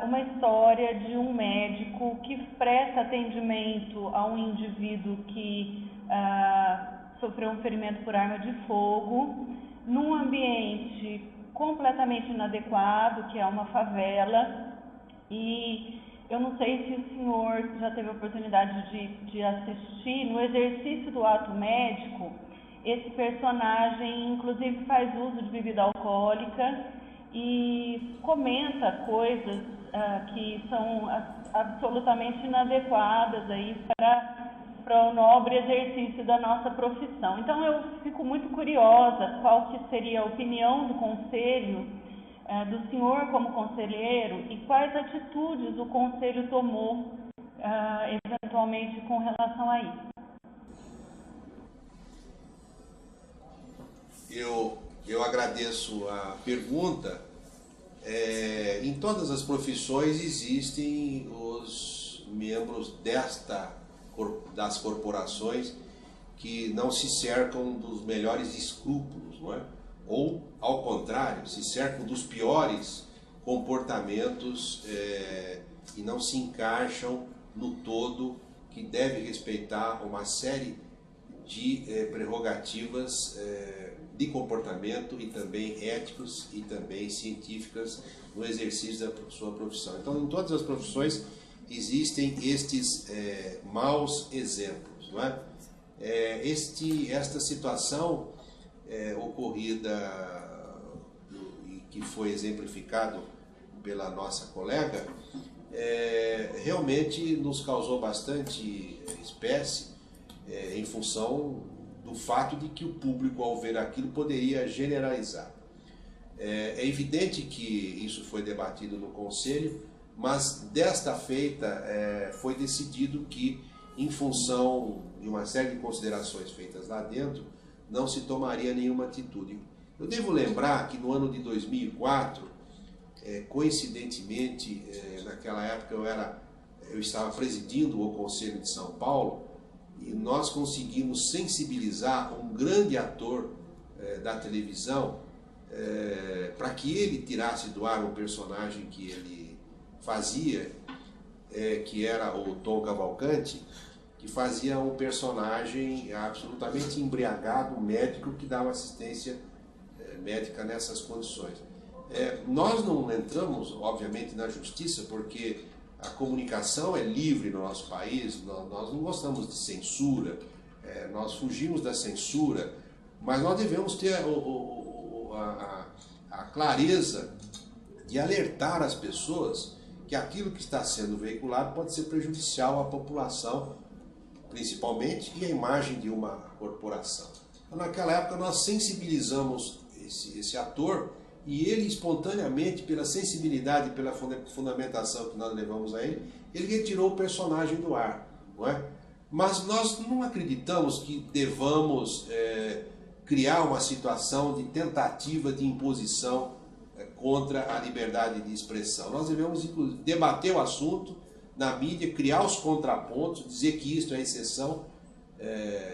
uma história de um médico que presta atendimento a um indivíduo que sofreu um ferimento por arma de fogo, num ambiente completamente inadequado, que é uma favela, e eu não sei se o senhor já teve a oportunidade de assistir, no exercício do ato médico, esse personagem inclusive faz uso de bebida alcoólica e comenta coisas que são absolutamente inadequadas aí para o nobre exercício da nossa profissão. Então eu fico muito curiosa qual que seria a opinião do conselho, do senhor como conselheiro, e quais atitudes o conselho tomou eventualmente com relação a isso. Eu agradeço a pergunta. Em todas as profissões existem os membros das corporações que não se cercam dos melhores escrúpulos, não é? Ou, ao contrário, se cercam dos piores comportamentos e não se encaixam no todo, que deve respeitar uma série de prerrogativas de comportamento e também éticos e também científicas no exercício da sua profissão. Então, em todas as profissões existem estes maus exemplos, não é? Esta situação ocorrida e que foi exemplificado pela nossa colega realmente nos causou bastante espécie em função do fato de que o público, ao ver aquilo, poderia generalizar. É evidente que isso foi debatido no Conselho, mas desta feita foi decidido que, em função de uma série de considerações feitas lá dentro, não se tomaria nenhuma atitude. Eu devo lembrar que no ano de 2004, coincidentemente, naquela época eu estava presidindo o Conselho de São Paulo, e nós conseguimos sensibilizar um grande ator da televisão para que ele tirasse do ar um personagem que ele fazia, que era o Tom Cavalcanti, que fazia um personagem absolutamente embriagado, um médico que dava assistência médica nessas condições. Nós não entramos, obviamente, na justiça, porque a comunicação é livre no nosso país, nós não gostamos de censura, nós fugimos da censura, mas nós devemos ter a clareza de alertar as pessoas que aquilo que está sendo veiculado pode ser prejudicial à população, principalmente, e à imagem de uma corporação. Então, naquela época nós sensibilizamos esse ator, e ele espontaneamente, pela sensibilidade, pela fundamentação que nós levamos a ele retirou o personagem do ar, não é? Mas nós não acreditamos que devamos criar uma situação de tentativa de imposição contra a liberdade de expressão. Nós devemos, inclusive, debater o assunto na mídia, criar os contrapontos, dizer que isto é exceção,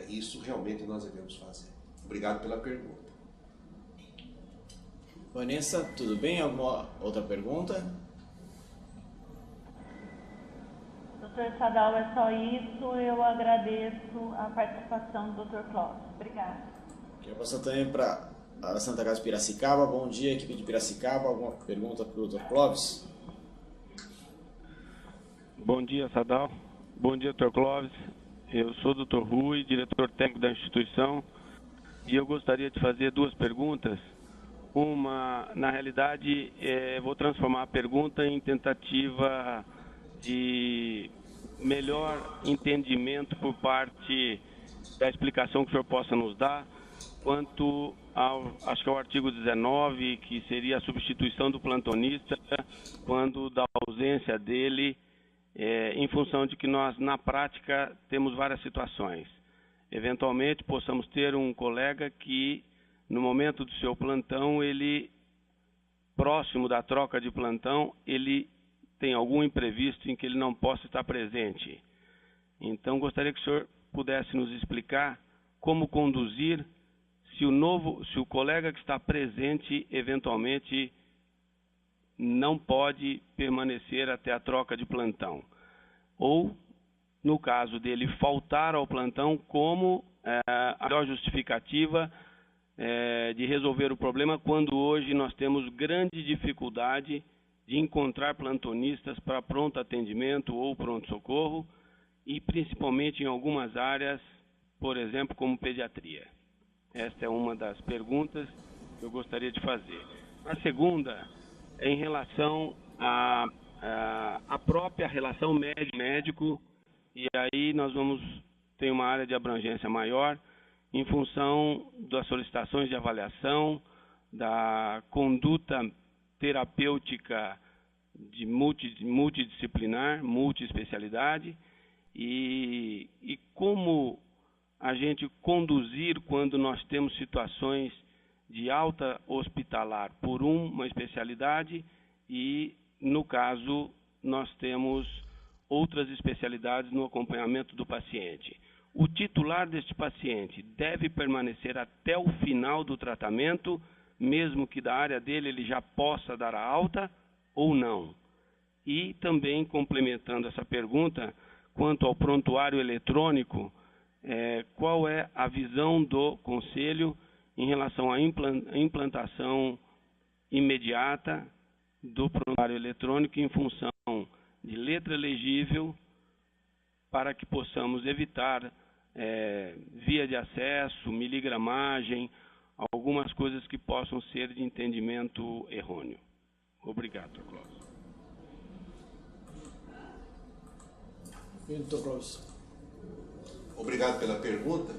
isso realmente nós devemos fazer. Obrigado pela pergunta. Vanessa, tudo bem? Alguma outra pergunta? Dr. Sadal, é só isso. Eu agradeço a participação do Dr. Clóvis. Obrigada. Quero passar também para a Santa Casa de Piracicaba. Bom dia, equipe de Piracicaba. Alguma pergunta para o Dr. Clóvis? Bom dia, Sadal. Bom dia, Dr. Clóvis. Eu sou o Dr. Rui, diretor técnico da instituição, e eu gostaria de fazer duas perguntas. Uma, na realidade, vou transformar a pergunta em tentativa de melhor entendimento por parte da explicação que o senhor possa nos dar quanto ao, acho que é o artigo 19, que seria a substituição do plantonista quando da ausência dele, em função de que nós, na prática, temos várias situações. Eventualmente, possamos ter um colega que, no momento do seu plantão, ele, próximo da troca de plantão, ele tem algum imprevisto em que ele não possa estar presente. Então, gostaria que o senhor pudesse nos explicar como conduzir se o colega que está presente, eventualmente, não pode permanecer até a troca de plantão. Ou, no caso dele faltar ao plantão, como a melhor justificativa de resolver o problema, quando hoje nós temos grande dificuldade de encontrar plantonistas para pronto atendimento ou pronto-socorro, e principalmente em algumas áreas, por exemplo, como pediatria. Esta é uma das perguntas que eu gostaria de fazer. A segunda é em relação à própria relação médico-médico, e aí nós vamos ter uma área de abrangência maior, em função das solicitações de avaliação, da conduta terapêutica de multidisciplinar, multiespecialidade, e como a gente conduzir quando nós temos situações de alta hospitalar por uma especialidade e, no caso, nós temos outras especialidades no acompanhamento do paciente. O titular deste paciente deve permanecer até o final do tratamento, mesmo que da área dele ele já possa dar a alta ou não. E também, complementando essa pergunta, quanto ao prontuário eletrônico, qual é a visão do Conselho em relação à implantação imediata do prontuário eletrônico em função de letra legível, para que possamos evitar via de acesso, miligramagem, algumas coisas que possam ser de entendimento errôneo. Obrigado, Dr. Clóvis. Dr. Clóvis. Obrigado pela pergunta.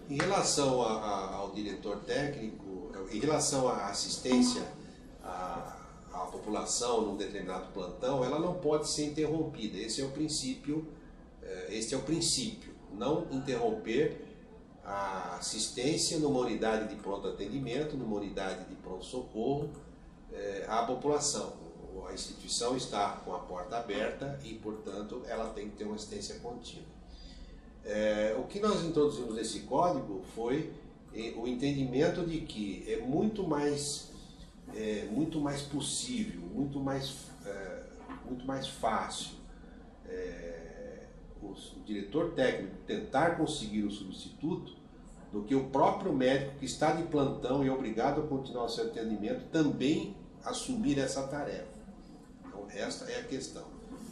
Em relação ao diretor técnico, em relação à assistência à população num determinado plantão, ela não pode ser interrompida. Este é o princípio, não interromper a assistência numa unidade de pronto atendimento, numa unidade de pronto-socorro à população. A instituição está com a porta aberta e, portanto, ela tem que ter uma assistência contínua. O que nós introduzimos nesse código foi o entendimento de que é muito mais possível, muito mais fácil o diretor técnico tentar conseguir o substituto do que o próprio médico que está de plantão e é obrigado a continuar o seu atendimento também assumir essa tarefa. Então, esta é a questão.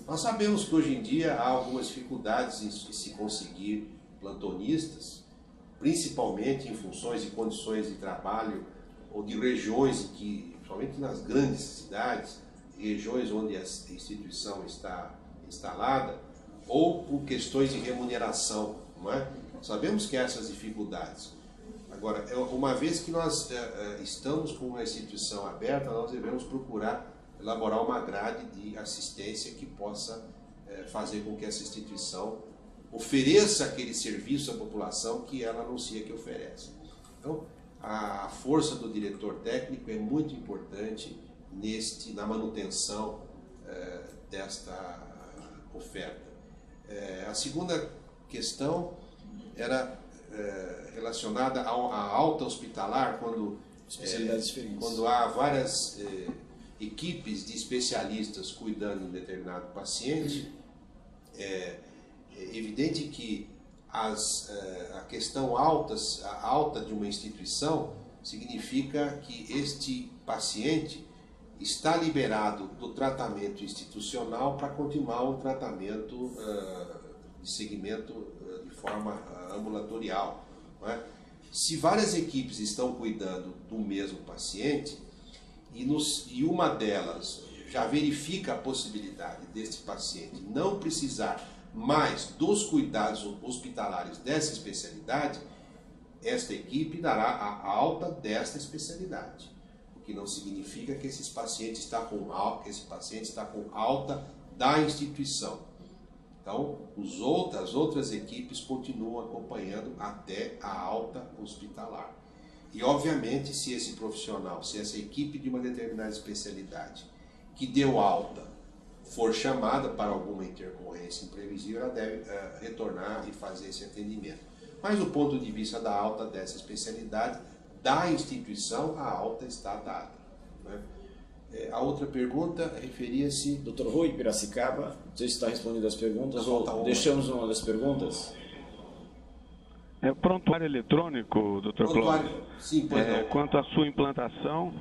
Nós sabemos que hoje em dia há algumas dificuldades em se conseguir plantonistas, principalmente em funções de condições de trabalho ou de regiões que, principalmente nas grandes cidades, regiões onde a instituição está instalada, ou por questões de remuneração, não é? Sabemos que há essas dificuldades. Agora, uma vez que nós estamos com uma instituição aberta, nós devemos procurar elaborar uma grade de assistência que possa fazer com que essa instituição ofereça aquele serviço à população que ela anuncia que oferece. Então, a força do diretor técnico é muito importante na manutenção desta oferta. A segunda questão era relacionada à alta hospitalar, quando há várias equipes de especialistas cuidando de um determinado paciente. É evidente que a questão alta de uma instituição significa que este paciente está liberado do tratamento institucional para continuar um tratamento de segmento de forma ambulatorial, não é? Se várias equipes estão cuidando do mesmo paciente e uma delas já verifica a possibilidade desse paciente não precisar mais dos cuidados hospitalares dessa especialidade, esta equipe dará a alta desta especialidade, o que não significa que esse paciente está com alta da instituição. Então, as outras equipes continuam acompanhando até a alta hospitalar. E, obviamente, se esse profissional, se essa equipe de uma determinada especialidade que deu alta for chamada para alguma intercorrência imprevisível, ela deve retornar e fazer esse atendimento. Mas do ponto de vista da alta dessa especialidade, da instituição, a alta está dada, né? A outra pergunta referia-se... Dr. Rui, Piracicaba, não sei se está respondendo as perguntas ou deixamos uma das perguntas. Prontuário eletrônico, Dr. Clóvis. Sim, pois não. Quanto à sua implantação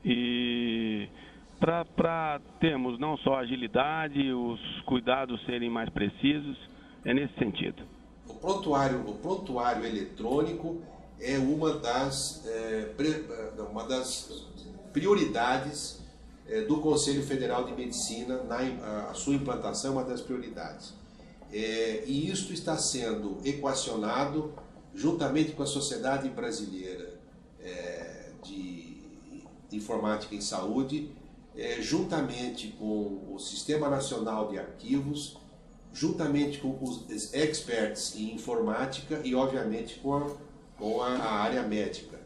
e para termos não só agilidade, os cuidados serem mais precisos, é nesse sentido. O prontuário eletrônico é uma das prioridades do Conselho Federal de Medicina, a sua implantação é uma das prioridades. E isto está sendo equacionado juntamente com a Sociedade Brasileira de Informática em Saúde, juntamente com o Sistema Nacional de Arquivos, juntamente com os experts em informática e, obviamente, com a área médica.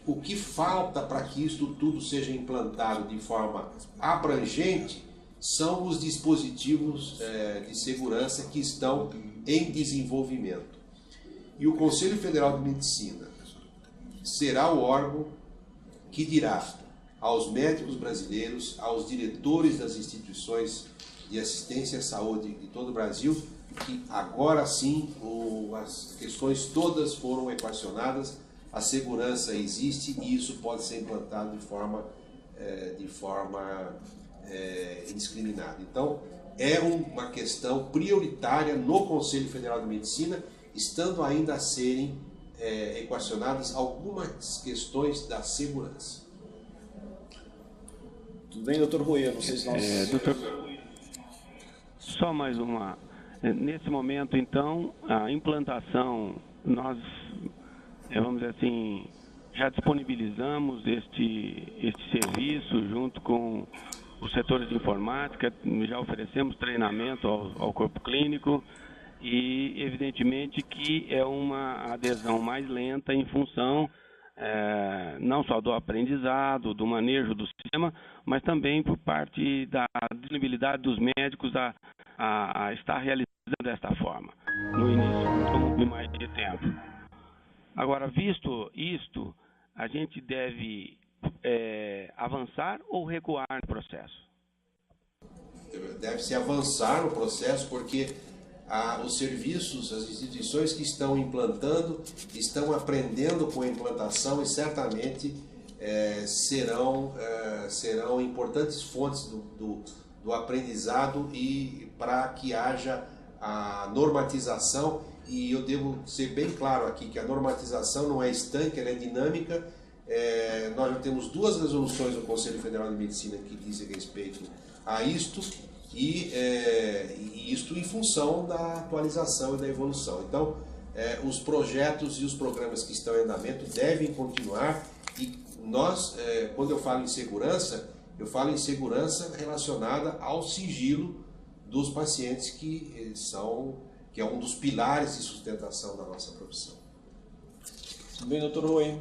O que falta para que isto tudo seja implantado de forma abrangente são os dispositivos de segurança que estão em desenvolvimento. E o Conselho Federal de Medicina será o órgão que dirá aos médicos brasileiros, aos diretores das instituições de assistência à saúde de todo o Brasil, que agora sim as questões todas foram equacionadas, a segurança existe e isso pode ser implantado de forma indiscriminada. Então, é uma questão prioritária no Conselho Federal de Medicina, estando ainda a serem equacionadas algumas questões da segurança. Tudo bem, doutor Rui? Eu não sei se nós... Doutor, só mais uma. Nesse momento, então, a implantação, nós, vamos dizer assim, já disponibilizamos este serviço junto com os setores de informática, já oferecemos treinamento ao corpo clínico e, evidentemente, que é uma adesão mais lenta em função não só do aprendizado, do manejo do sistema, mas também por parte da disponibilidade dos médicos a estar realizando desta forma. No início, tomou mais de tempo. Agora, visto isto, a gente deve avançar ou recuar no processo? Deve-se avançar no processo porque os serviços, as instituições que estão implantando, estão aprendendo com a implantação e certamente serão importantes fontes do aprendizado e para que haja a normatização. E eu devo ser bem claro aqui que a normatização não é estanque, ela é dinâmica. Nós já temos 2 resoluções do Conselho Federal de Medicina que dizem respeito a isto, e isto em função da atualização e da evolução. Então, os projetos e os programas que estão em andamento devem continuar, e nós, quando eu falo em segurança relacionada ao sigilo dos pacientes, que é um dos pilares de sustentação da nossa profissão. Tudo bem, doutor Rui?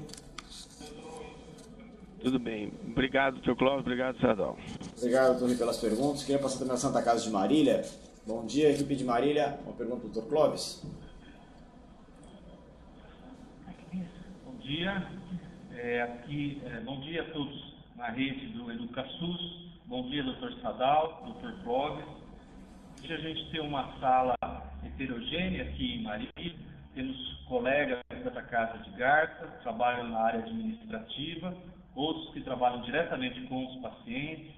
Tudo bem. Obrigado, doutor Clóvis. Obrigado, Sadal. Obrigado, doutor Rui, pelas perguntas. Queria passar também na Santa Casa de Marília. Bom dia, equipe de Marília. Uma pergunta para o doutor Clóvis. dia. Bom dia a todos na rede do EducaSUS. Bom dia, doutor Sadal, doutor Clóvis. Hoje a gente tem uma sala heterogênea aqui em Marília. Temos colegas da Casa de Garça, que trabalham na área administrativa, outros que trabalham diretamente com os pacientes.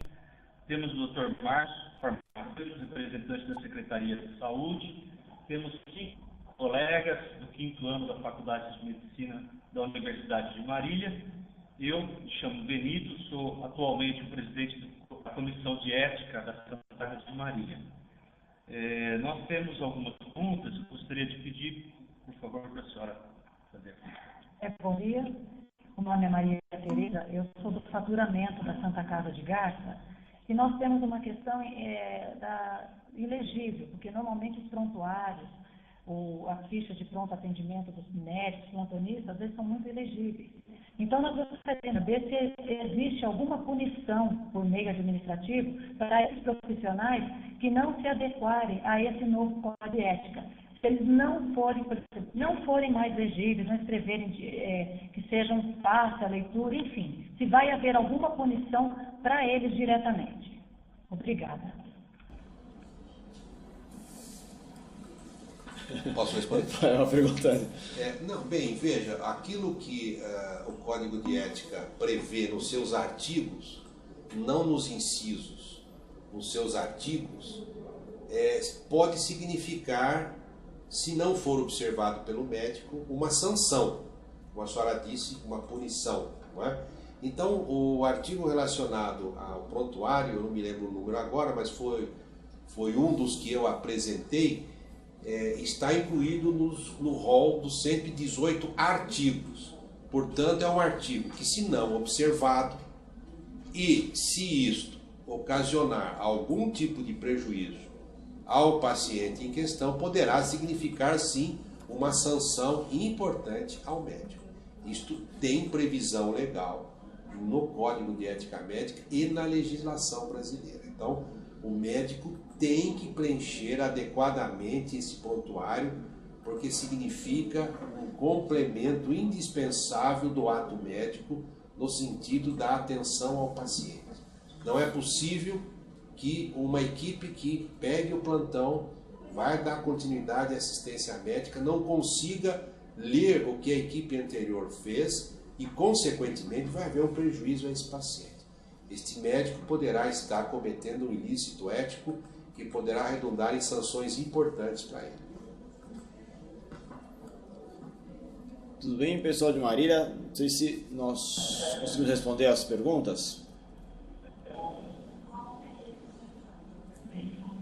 Temos o Dr. Márcio, farmacêutico, representante da Secretaria de Saúde. Temos 5 colegas do 5º ano da Faculdade de Medicina da Universidade de Marília. Eu me chamo Benito, sou atualmente o presidente da Comissão de Ética da Santa Casa de Marília. Nós temos algumas perguntas, gostaria de pedir, por favor, para a senhora fazer. Bom dia, o nome é Maria Tereza, eu sou do faturamento da Santa Casa de Garça, e nós temos uma questão ilegível, porque normalmente os prontuários, a ficha de pronto atendimento dos médicos, plantonistas, às vezes são muito elegíveis. Então, nós gostaríamos de ver se existe alguma punição por meio administrativo para esses profissionais que não se adequarem a esse novo código de ética. Se eles não forem mais legíveis, não escreverem que sejam fácil a leitura, enfim, se vai haver alguma punição para eles diretamente. Obrigada. Posso responder? É uma pergunta. Não, bem, veja, aquilo que o Código de Ética prevê nos seus artigos, não nos incisos, nos seus artigos, pode significar, se não for observado pelo médico, uma sanção, como a senhora disse, uma punição, não é? Então, o artigo relacionado ao prontuário, eu não me lembro o número agora, mas foi um dos que eu apresentei, está incluído no rol dos 118 artigos. Portanto, é um artigo que, se não observado, e se isto ocasionar algum tipo de prejuízo ao paciente em questão, poderá significar, sim, uma sanção importante ao médico. Isto tem previsão legal no Código de Ética Médica e na legislação brasileira. Então, o médico tem que preencher adequadamente esse prontuário, porque significa um complemento indispensável do ato médico no sentido da atenção ao paciente. Não é possível que uma equipe que pegue o plantão, vai dar continuidade à assistência médica, não consiga ler o que a equipe anterior fez e, consequentemente, vai haver um prejuízo a esse paciente. Este médico poderá estar cometendo um ilícito ético que poderá redundar em sanções importantes para ele. Tudo bem, pessoal de Marília? Não sei se nós conseguimos responder as perguntas.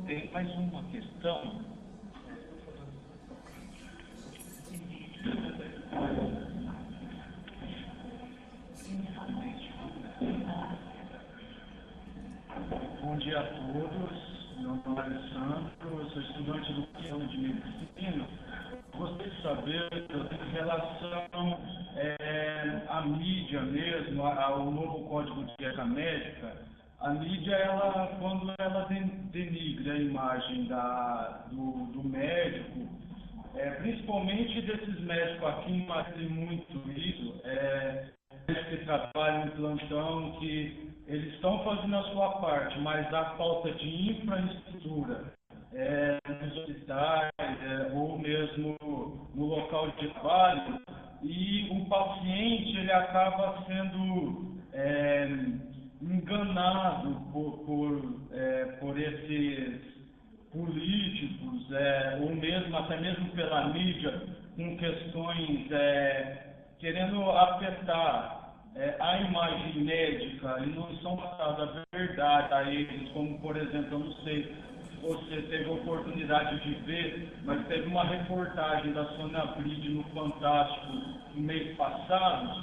Tem mais uma questão. Bom dia a todos. Meu nome é Alessandro, eu sou estudante do 5º ano de Medicina. Gostaria de saber, em relação à mídia mesmo, ao novo Código de Ética Médica, a mídia, quando ela denigra a imagem do médico, principalmente desses médicos aqui em Marília, tem muito isso, que trabalham em plantão, que eles estão fazendo a sua parte, mas há falta de infraestrutura nos hospitais ou mesmo no local de trabalho, e o paciente ele acaba sendo enganado por esses políticos, ou mesmo até mesmo pela mídia, com questões querendo afetar a imagem médica, e não são passadas a verdade a eles, como, por exemplo, eu não sei se você teve a oportunidade de ver, mas teve uma reportagem da Sônia Bride no Fantástico no mês passado,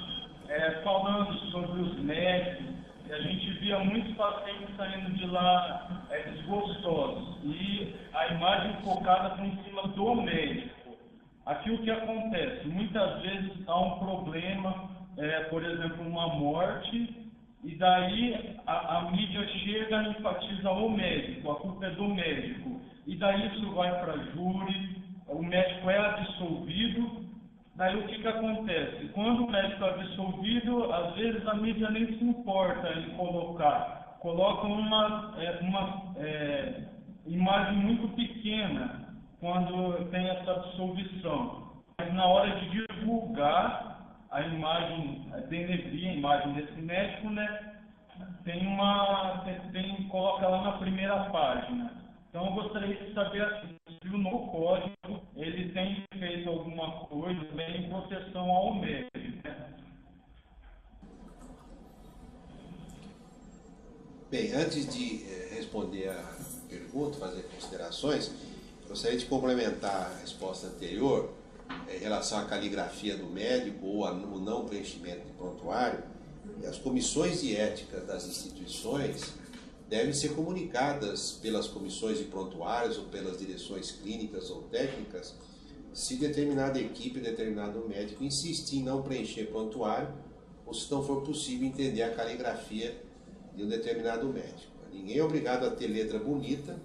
falando sobre os médicos, e a gente via muitos pacientes saindo de lá desgostosos, e a imagem focada em cima do médico. Aqui o que acontece? Muitas vezes há um problema, por exemplo, uma morte, e daí a mídia chega e enfatiza o médico, a culpa é do médico. E daí isso vai para júri, o médico é absolvido, Daí o que acontece? Quando o médico é absolvido, às vezes a mídia nem se importa em colocar. Colocam uma imagem muito pequena quando tem essa absolvição. Mas na hora de divulgar a imagem, denegrir a imagem desse médico, né, coloca lá na primeira página. Então eu gostaria de saber se o novo código ele tem feito alguma coisa em proteção ao médico, né? Bem, antes de responder a pergunta, fazer considerações, gostaria de complementar a resposta anterior em relação à caligrafia do médico ou o não preenchimento de prontuário. As comissões de ética das instituições devem ser comunicadas pelas comissões de prontuários ou pelas direções clínicas ou técnicas se determinada equipe, determinado médico insistir em não preencher prontuário ou se não for possível entender a caligrafia de um determinado médico. Ninguém é obrigado a ter letra bonita,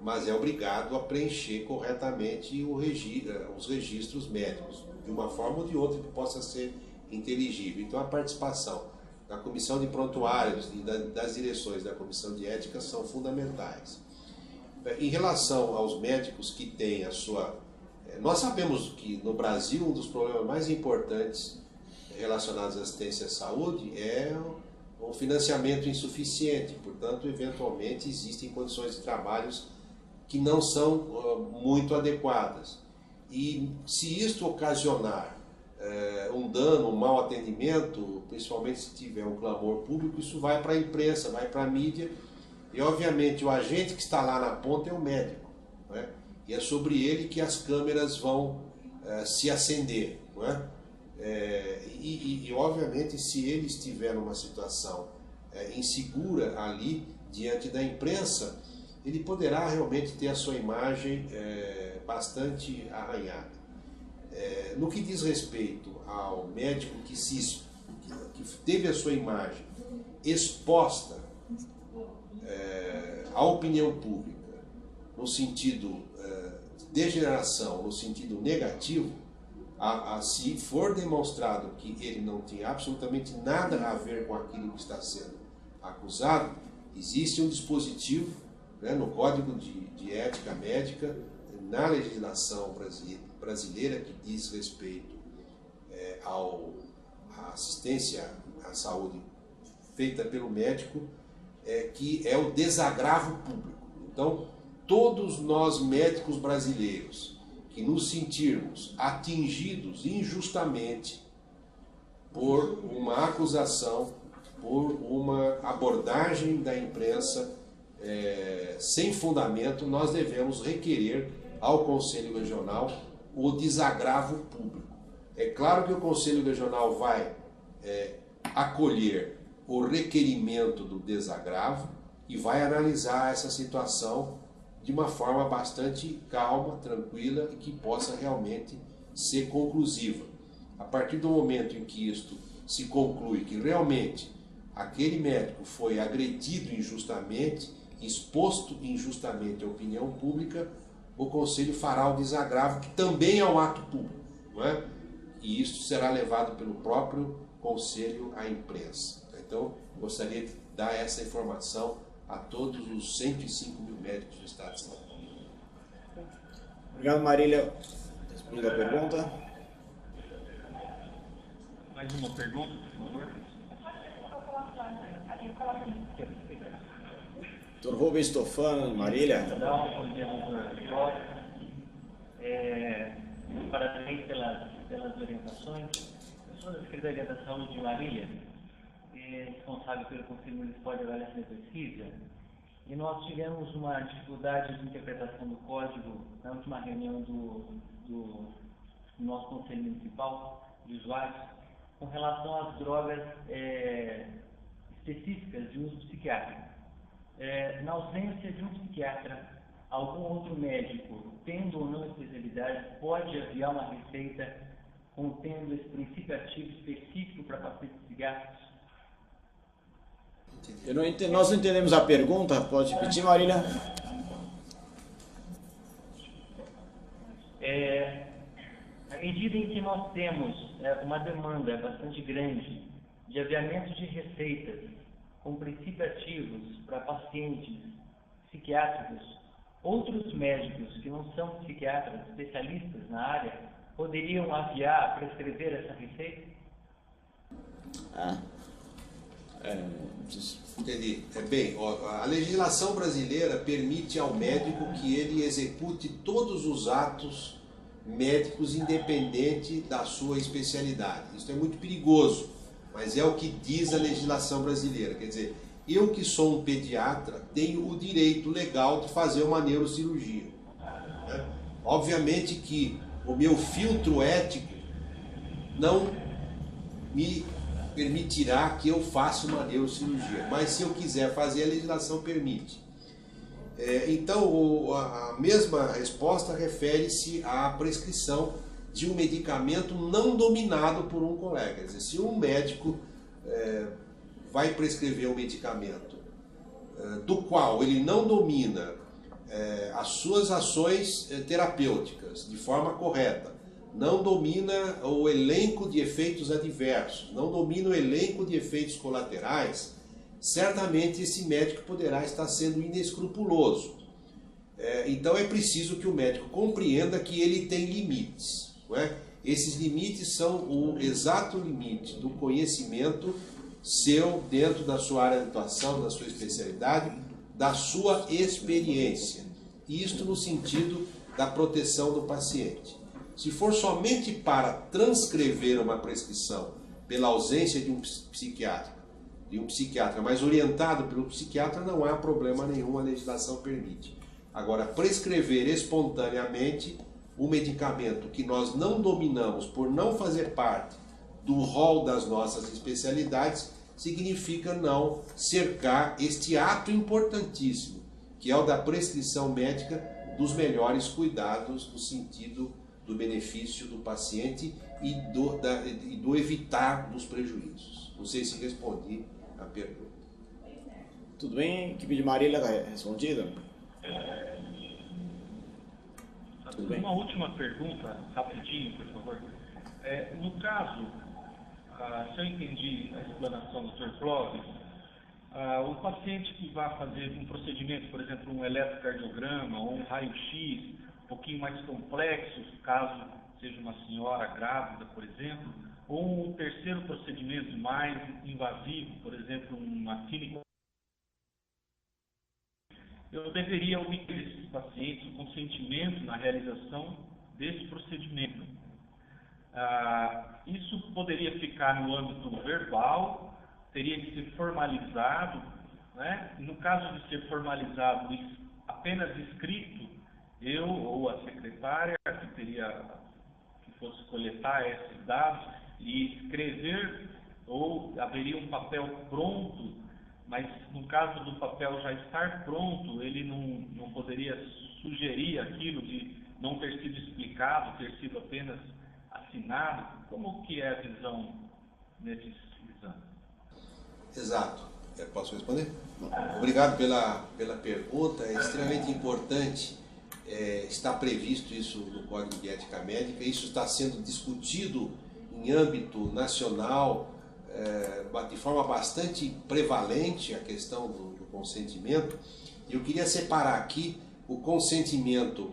mas é obrigado a preencher corretamente os registros médicos, de uma forma ou de outra que possa ser inteligível. Então a participação da comissão de prontuários e das direções da comissão de ética são fundamentais. Em relação aos médicos que têm a sua... Nós sabemos que no Brasil um dos problemas mais importantes relacionados à assistência à saúde é o financiamento insuficiente, portanto, eventualmente existem condições de trabalhos que não são muito adequadas. E se isto ocasionar um dano, um mau atendimento, principalmente se tiver um clamor público, isso vai para a imprensa, vai para a mídia, e obviamente o agente que está lá na ponta é o médico, não é? E é sobre ele que as câmeras vão se acender, não é? E obviamente se ele estiver numa situação insegura ali diante da imprensa, ele poderá realmente ter a sua imagem bastante arranhada. No que diz respeito ao médico que teve a sua imagem exposta à opinião pública no sentido de degeneração, no sentido negativo, se for demonstrado que ele não tinha absolutamente nada a ver com aquilo que está sendo acusado, existe um dispositivo, né, no Código de Ética Médica, na legislação brasileira que diz respeito à assistência à saúde feita pelo médico, que é o desagravo público. Então, todos nós médicos brasileiros que nos sentirmos atingidos injustamente por uma acusação, por uma abordagem da imprensa sem fundamento, nós devemos requerer ao Conselho Regional o desagravo público. É claro que o Conselho Regional vai acolher o requerimento do desagravo e vai analisar essa situação de uma forma bastante calma, tranquila e que possa realmente ser conclusiva. A partir do momento em que isto se conclui que realmente aquele médico foi agredido injustamente, exposto injustamente à opinião pública, o Conselho fará o desagravo, que também é um ato público, não é? E isso será levado pelo próprio Conselho à imprensa. Então, gostaria de dar essa informação a todos os 105 mil médicos do Estado de São Paulo. Obrigado, Marília. Responda a pergunta. Mais uma pergunta, por favor. Dr. Rubens Stofano, Marília. Bom dia, doutor. Parabéns pelas orientações. Eu sou da Secretaria da Saúde de Marília, responsável pelo Conselho Municipal de Avaliação e Pesquisa, e nós tivemos uma dificuldade de interpretação do código na última reunião do nosso Conselho Municipal de Usuários com relação às drogas específicas de uso psiquiátrico. Na ausência de um psiquiatra, algum outro médico, tendo ou não especialidade, pode aviar uma receita contendo esse princípio ativo específico para pacientes psiquiátricos? Nós não entendemos a pergunta, pode repetir, Marília? À medida medida em que nós temos uma demanda bastante grande de aviamento de receitas com princípios ativos para pacientes psiquiátricos, outros médicos que não são psiquiatras, especialistas na área, poderiam aviar, prescrever essa receita? Entendi. Bem, a legislação brasileira permite ao médico que ele execute todos os atos médicos independente da sua especialidade. Isso é muito perigoso, mas é o que diz a legislação brasileira. Quer dizer, eu que sou um pediatra tenho o direito legal de fazer uma neurocirurgia. Obviamente que o meu filtro ético não me permitirá que eu faça uma neurocirurgia, mas se eu quiser fazer, a legislação permite. Então, a mesma resposta refere-se à prescrição de um medicamento não dominado por um colega. Quer dizer, se um médico vai prescrever um medicamento do qual ele não domina as suas ações terapêuticas de forma correta, não domina o elenco de efeitos adversos, não domina o elenco de efeitos colaterais, certamente esse médico poderá estar sendo inescrupuloso. Então é preciso que o médico compreenda que ele tem limites. Não é? Esses limites são o exato limite do conhecimento seu dentro da sua área de atuação, da sua especialidade, da sua experiência. Isto no sentido da proteção do paciente. Se for somente para transcrever uma prescrição pela ausência de um psiquiatra, mas orientado pelo psiquiatra, não há problema nenhum, a legislação permite. Agora, prescrever espontaneamente um medicamento que nós não dominamos por não fazer parte do rol das nossas especialidades, significa não cercar este ato importantíssimo, que é o da prescrição médica dos melhores cuidados no sentido do benefício do paciente e do evitar dos prejuízos. Não sei se respondi a pergunta. Tudo bem? Equipe de Marília está respondida? Tudo bem. Uma última pergunta, rapidinho, por favor. No caso, se eu entendi a explanação do Dr. Clóvis, o paciente que vai fazer um procedimento, por exemplo, um eletrocardiograma ou um raio-x, um pouquinho mais complexo, caso seja uma senhora grávida, por exemplo, ou um terceiro procedimento mais invasivo, por exemplo, uma química, eu deveria obter esses pacientes o consentimento na realização desse procedimento. Isso poderia ficar no âmbito verbal, teria que ser formalizado, né? No caso de ser formalizado apenas escrito, eu ou a secretária que fosse coletar esses dados e escrever, ou haveria um papel pronto, mas no caso do papel já estar pronto, ele não poderia sugerir aquilo de não ter sido explicado, ter sido apenas assinado. Como que é a visão nesses exames? Exato. Posso responder? Obrigado pela pergunta. É extremamente importante. Está previsto isso no Código de Ética Médica, isso está sendo discutido em âmbito nacional de forma bastante prevalente, a questão do consentimento. Eu queria separar aqui o consentimento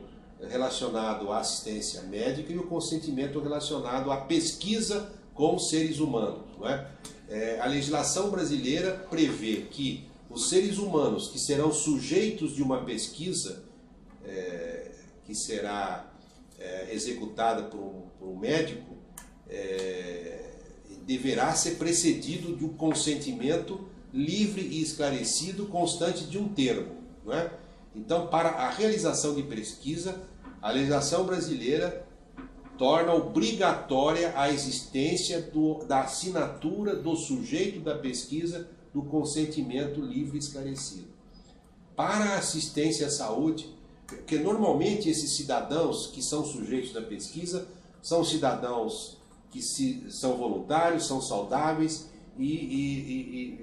relacionado à assistência médica e o consentimento relacionado à pesquisa com seres humanos. Não é? A legislação brasileira prevê que os seres humanos que serão sujeitos de uma pesquisa que será executada por um médico, deverá ser precedido de um consentimento livre e esclarecido, constante de um termo. Não é? Então, para a realização de pesquisa, a legislação brasileira torna obrigatória a existência da assinatura do sujeito da pesquisa do consentimento livre e esclarecido. Para a assistência à saúde, porque normalmente esses cidadãos que são sujeitos da pesquisa são cidadãos que são voluntários, são saudáveis e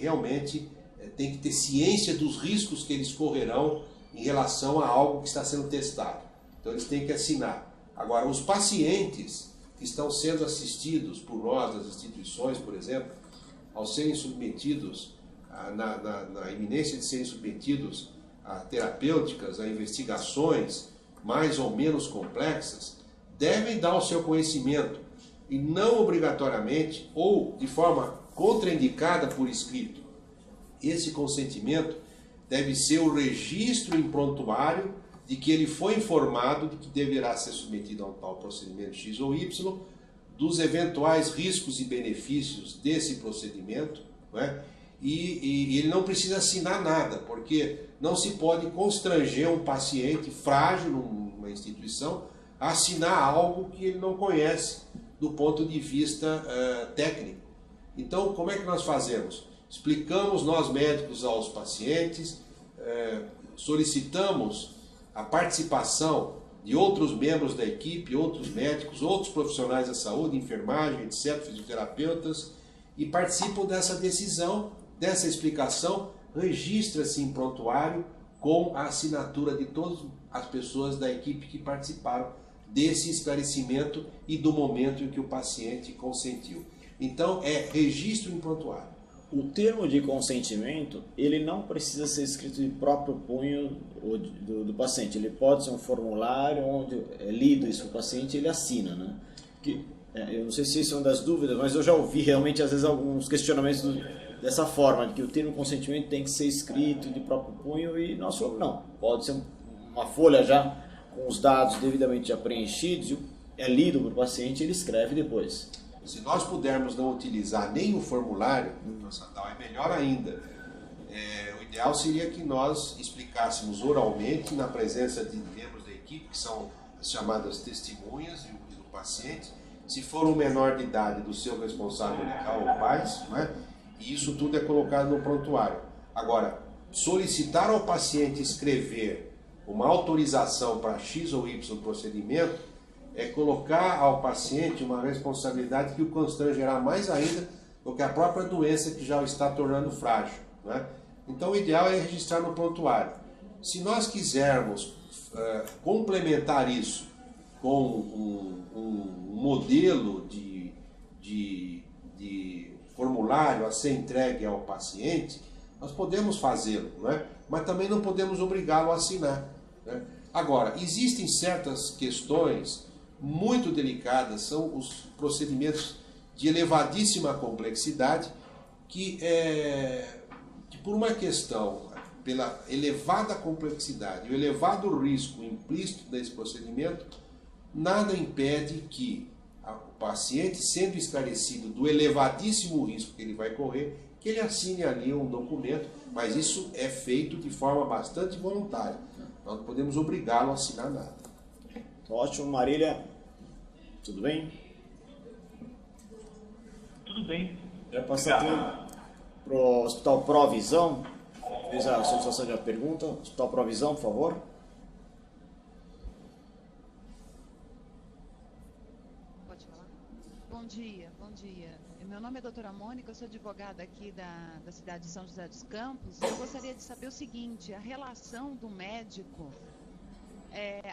realmente tem que ter ciência dos riscos que eles correrão em relação a algo que está sendo testado. Então eles têm que assinar. Agora, os pacientes que estão sendo assistidos por nós, das instituições, por exemplo, ao serem submetidos, na iminência de serem submetidos a terapêuticas, a investigações mais ou menos complexas, devem dar o seu conhecimento e não obrigatoriamente ou de forma contraindicada por escrito. Esse consentimento deve ser o registro em prontuário de que ele foi informado de que deverá ser submetido a um tal procedimento X ou Y, dos eventuais riscos e benefícios desse procedimento, não é? E ele não precisa assinar nada, porque não se pode constranger um paciente frágil numa instituição a assinar algo que ele não conhece do ponto de vista técnico. Então, como é que nós fazemos? Explicamos nós médicos aos pacientes, solicitamos a participação de outros membros da equipe, outros médicos, outros profissionais da saúde, enfermagem, etc., fisioterapeutas, e participam dessa decisão, dessa explicação, registra-se em prontuário com a assinatura de todas as pessoas da equipe que participaram desse esclarecimento e do momento em que o paciente consentiu. Então, é registro em prontuário. O termo de consentimento, ele não precisa ser escrito de próprio punho do paciente. Ele pode ser um formulário onde é lido isso para o paciente e ele assina, né? Eu não sei se isso é uma das dúvidas, mas eu já ouvi realmente às vezes alguns questionamentos dessa forma, de que o termo consentimento tem que ser escrito de próprio punho, e nós falamos não. Pode ser uma folha já com os dados devidamente já preenchidos, é lido para o paciente e ele escreve depois. Se nós pudermos não utilizar nem o formulário, é melhor ainda. O ideal seria que nós explicássemos oralmente, na presença de membros da equipe, que são as chamadas testemunhas e do paciente, se for um menor de idade do seu responsável legal ou pais, não é? E isso tudo é colocado no prontuário. Agora, solicitar ao paciente escrever uma autorização para X ou Y procedimento é colocar ao paciente uma responsabilidade que o constrangerá mais ainda do que a própria doença que já o está tornando frágil, não é? Então o ideal é registrar no prontuário. Se nós quisermos complementar isso com um modelo de formulário a ser entregue ao paciente, nós podemos fazê-lo, não é? Mas também não podemos obrigá-lo a assinar, né? Agora, existem certas questões muito delicadas, são os procedimentos de elevadíssima complexidade, que por uma questão, pela elevada complexidade e o elevado risco implícito desse procedimento, nada impede que o paciente, sendo esclarecido do elevadíssimo risco que ele vai correr, que ele assine ali um documento, mas isso é feito de forma bastante voluntária. Nós não podemos obrigá-lo a assinar nada. Ótimo. Marília, tudo bem? Tudo bem. Já passar para o Hospital Provisão. Fez a solicitação de uma pergunta. Hospital Provisão, por favor. Pode falar? Bom dia, bom dia. Meu nome é doutora Mônica, eu sou advogada aqui da cidade de São José dos Campos. Eu gostaria de saber o seguinte: a relação do médico,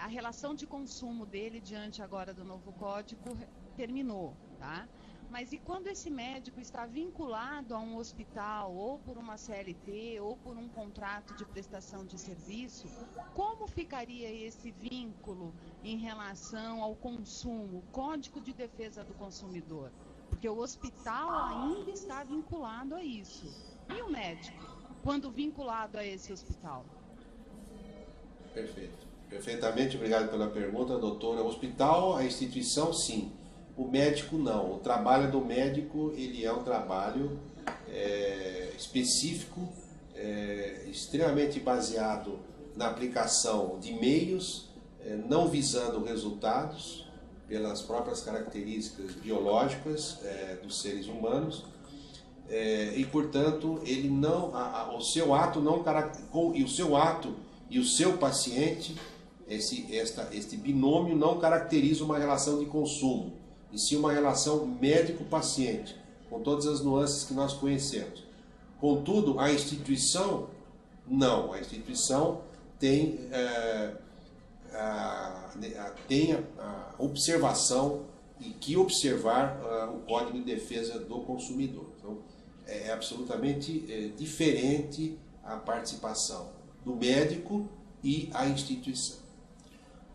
a relação de consumo dele diante agora do novo código terminou, tá? Mas e quando esse médico está vinculado a um hospital, ou por uma CLT, ou por um contrato de prestação de serviço, como ficaria esse vínculo em relação ao consumo, Código de Defesa do Consumidor? Porque o hospital ainda está vinculado a isso. E o médico, quando vinculado a esse hospital? Perfeito. Perfeitamente, obrigado pela pergunta, doutora. O hospital, a instituição, sim. O médico, não. O trabalho do médico, ele é um trabalho específico, extremamente baseado na aplicação de meios, não visando resultados, pelas próprias características biológicas dos seres humanos, e, portanto, ele não, o seu ato não e o seu ato e o seu paciente, este binômio não caracteriza uma relação de consumo, e sim uma relação médico-paciente, com todas as nuances que nós conhecemos. Contudo, a instituição, não. A instituição tem tenha a observação e que observar o Código de Defesa do Consumidor. Então, é absolutamente diferente a participação do médico e a instituição.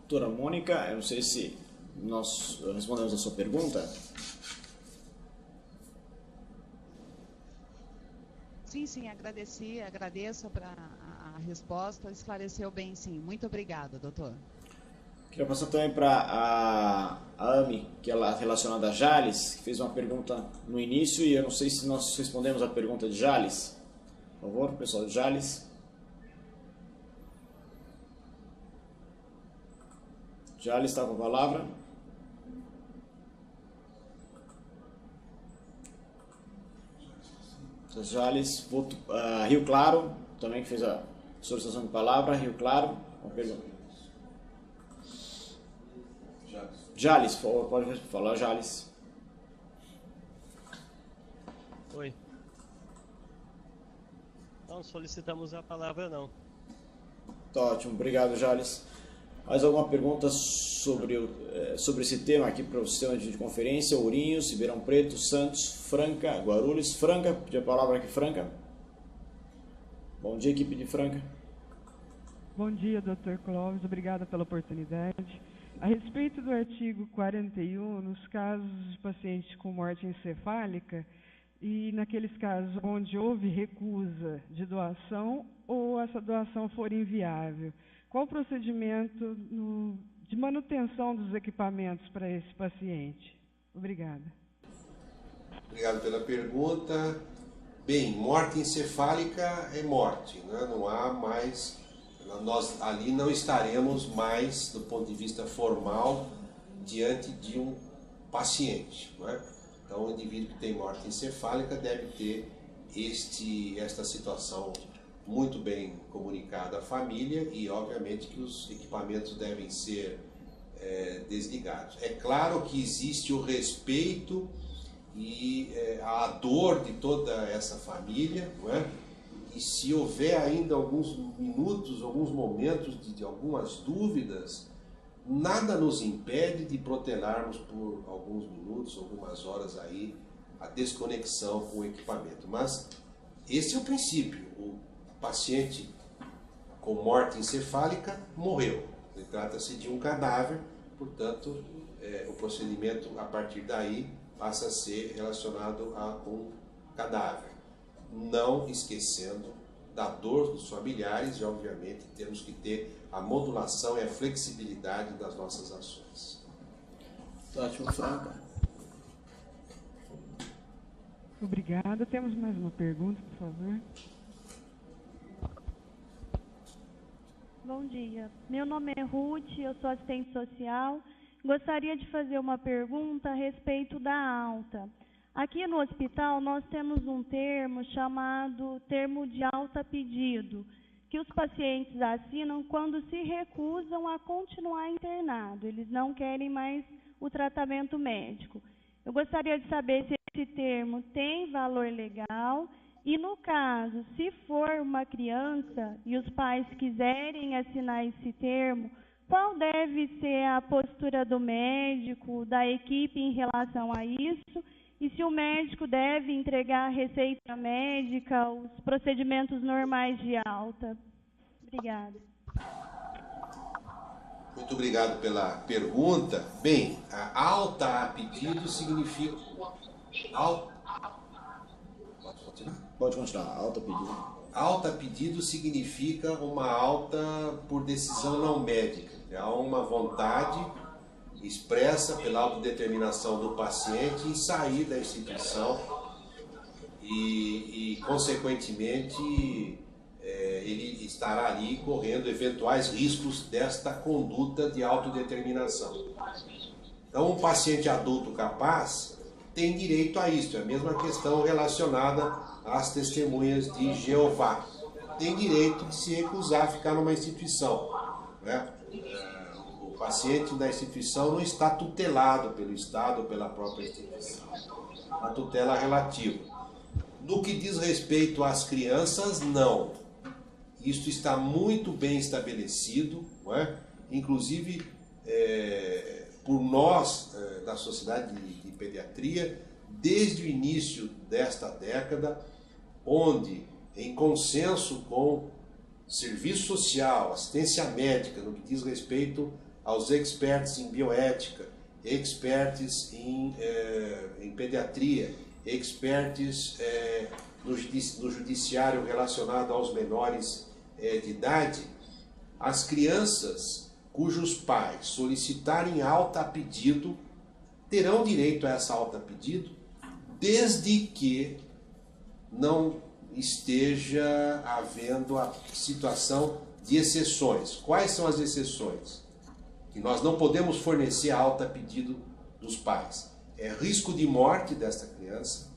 Doutora Mônica, eu não sei se nós respondemos a sua pergunta. Sim, agradeço a resposta, esclareceu bem, sim. Muito obrigada, doutor. Queria passar também para a Ami, que ela é relacionada a Jales, que fez uma pergunta no início e eu não sei se nós respondemos a pergunta de Jales. Por favor, pessoal de Jales. Jales está com a palavra. Jales, Rio Claro, também que fez a solicitação de palavra. Rio Claro, uma pergunta. Jales, pode falar, Jales. Oi. Não solicitamos a palavra, não. Tá ótimo, obrigado, Jales. Mais alguma pergunta sobre esse tema aqui para o sistema de conferência? Ourinhos, Ribeirão Preto, Santos, Franca, Guarulhos. Franca, pedi a palavra aqui, Franca. Bom dia, equipe de Franca. Bom dia, Dr. Clóvis, obrigada pela oportunidade. A respeito do artigo 41, nos casos de pacientes com morte encefálica e naqueles casos onde houve recusa de doação ou essa doação for inviável, qual o procedimento de manutenção dos equipamentos para esse paciente? Obrigada. Obrigado pela pergunta. Bem, morte encefálica é morte, né? Não há mais... Nós ali não estaremos mais, do ponto de vista formal, diante de um paciente. Não é? Então, o indivíduo que tem morte encefálica deve ter esta situação muito bem comunicada à família e, obviamente, que os equipamentos devem ser desligados. É claro que existe o respeito e a dor de toda essa família, não é? E se houver ainda alguns minutos, alguns momentos de algumas dúvidas, nada nos impede de protelarmos por alguns minutos, algumas horas aí, a desconexão com o equipamento. Mas esse é o princípio. O paciente com morte encefálica morreu. Trata-se de um cadáver, portanto, o procedimento a partir daí passa a ser relacionado a um cadáver. Não esquecendo da dor dos familiares e, obviamente, temos que ter a modulação e a flexibilidade das nossas ações. Ótimo, Franca. Obrigada. Temos mais uma pergunta, por favor. Bom dia. Meu nome é Ruth, eu sou assistente social. Gostaria de fazer uma pergunta a respeito da alta. Aqui no hospital nós temos um termo chamado termo de alta pedido, que os pacientes assinam quando se recusam a continuar internado, eles não querem mais o tratamento médico. Eu gostaria de saber se esse termo tem valor legal e, no caso, se for uma criança e os pais quiserem assinar esse termo, qual deve ser a postura do médico, da equipe em relação a isso? E se o médico deve entregar a receita médica, os procedimentos normais de alta? Obrigada. Muito obrigado pela pergunta. Bem, a alta a pedido significa... Pode continuar? Pode continuar. Alta a pedido. Alta a pedido significa uma alta por decisão não médica. Há uma vontade expressa pela autodeterminação do paciente em sair da instituição e consequentemente, ele estará ali correndo eventuais riscos desta conduta de autodeterminação. Então, um paciente adulto capaz tem direito a isso. É a mesma questão relacionada às testemunhas de Jeová. Tem direito de se recusar a ficar numa instituição, né? O paciente da instituição não está tutelado pelo Estado ou pela própria instituição. A tutela relativa. No que diz respeito às crianças, não. Isso está muito bem estabelecido, não é? inclusive por nós da Sociedade de Pediatria, desde o início desta década, onde, em consenso com serviço social, assistência médica, no que diz respeito aos experts em bioética, experts em pediatria, experts no judiciário relacionado aos menores de idade, as crianças cujos pais solicitarem alta a pedido terão direito a essa alta a pedido, desde que não esteja havendo a situação de exceções. Quais são as exceções? Que nós não podemos fornecer alta a pedido dos pais. É risco de morte desta criança,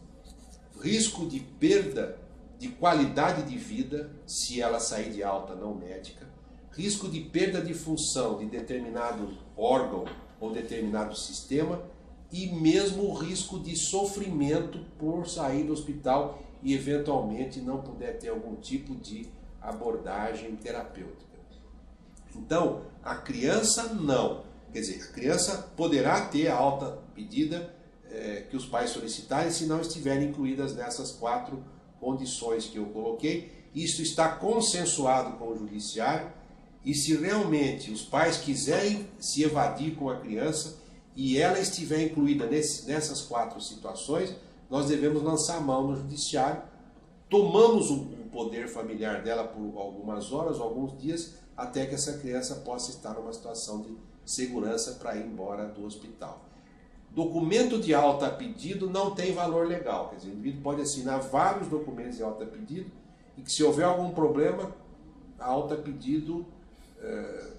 risco de perda de qualidade de vida, se ela sair de alta não médica, risco de perda de função de determinado órgão ou determinado sistema, e mesmo o risco de sofrimento por sair do hospital e eventualmente não puder ter algum tipo de abordagem terapêutica. Então, a criança não. Quer dizer, a criança poderá ter a alta pedida que os pais solicitarem, se não estiverem incluídas nessas 4 condições que eu coloquei. Isso está consensuado com o judiciário, e se realmente os pais quiserem se evadir com a criança e ela estiver incluída nessas 4 situações, nós devemos lançar a mão no judiciário, tomamos o poder familiar dela por algumas horas, alguns dias, até que essa criança possa estar numa situação de segurança para ir embora do hospital. Documento de alta a pedido não tem valor legal, quer dizer, o indivíduo pode assinar vários documentos de alta a pedido e que, se houver algum problema, a alta a pedido,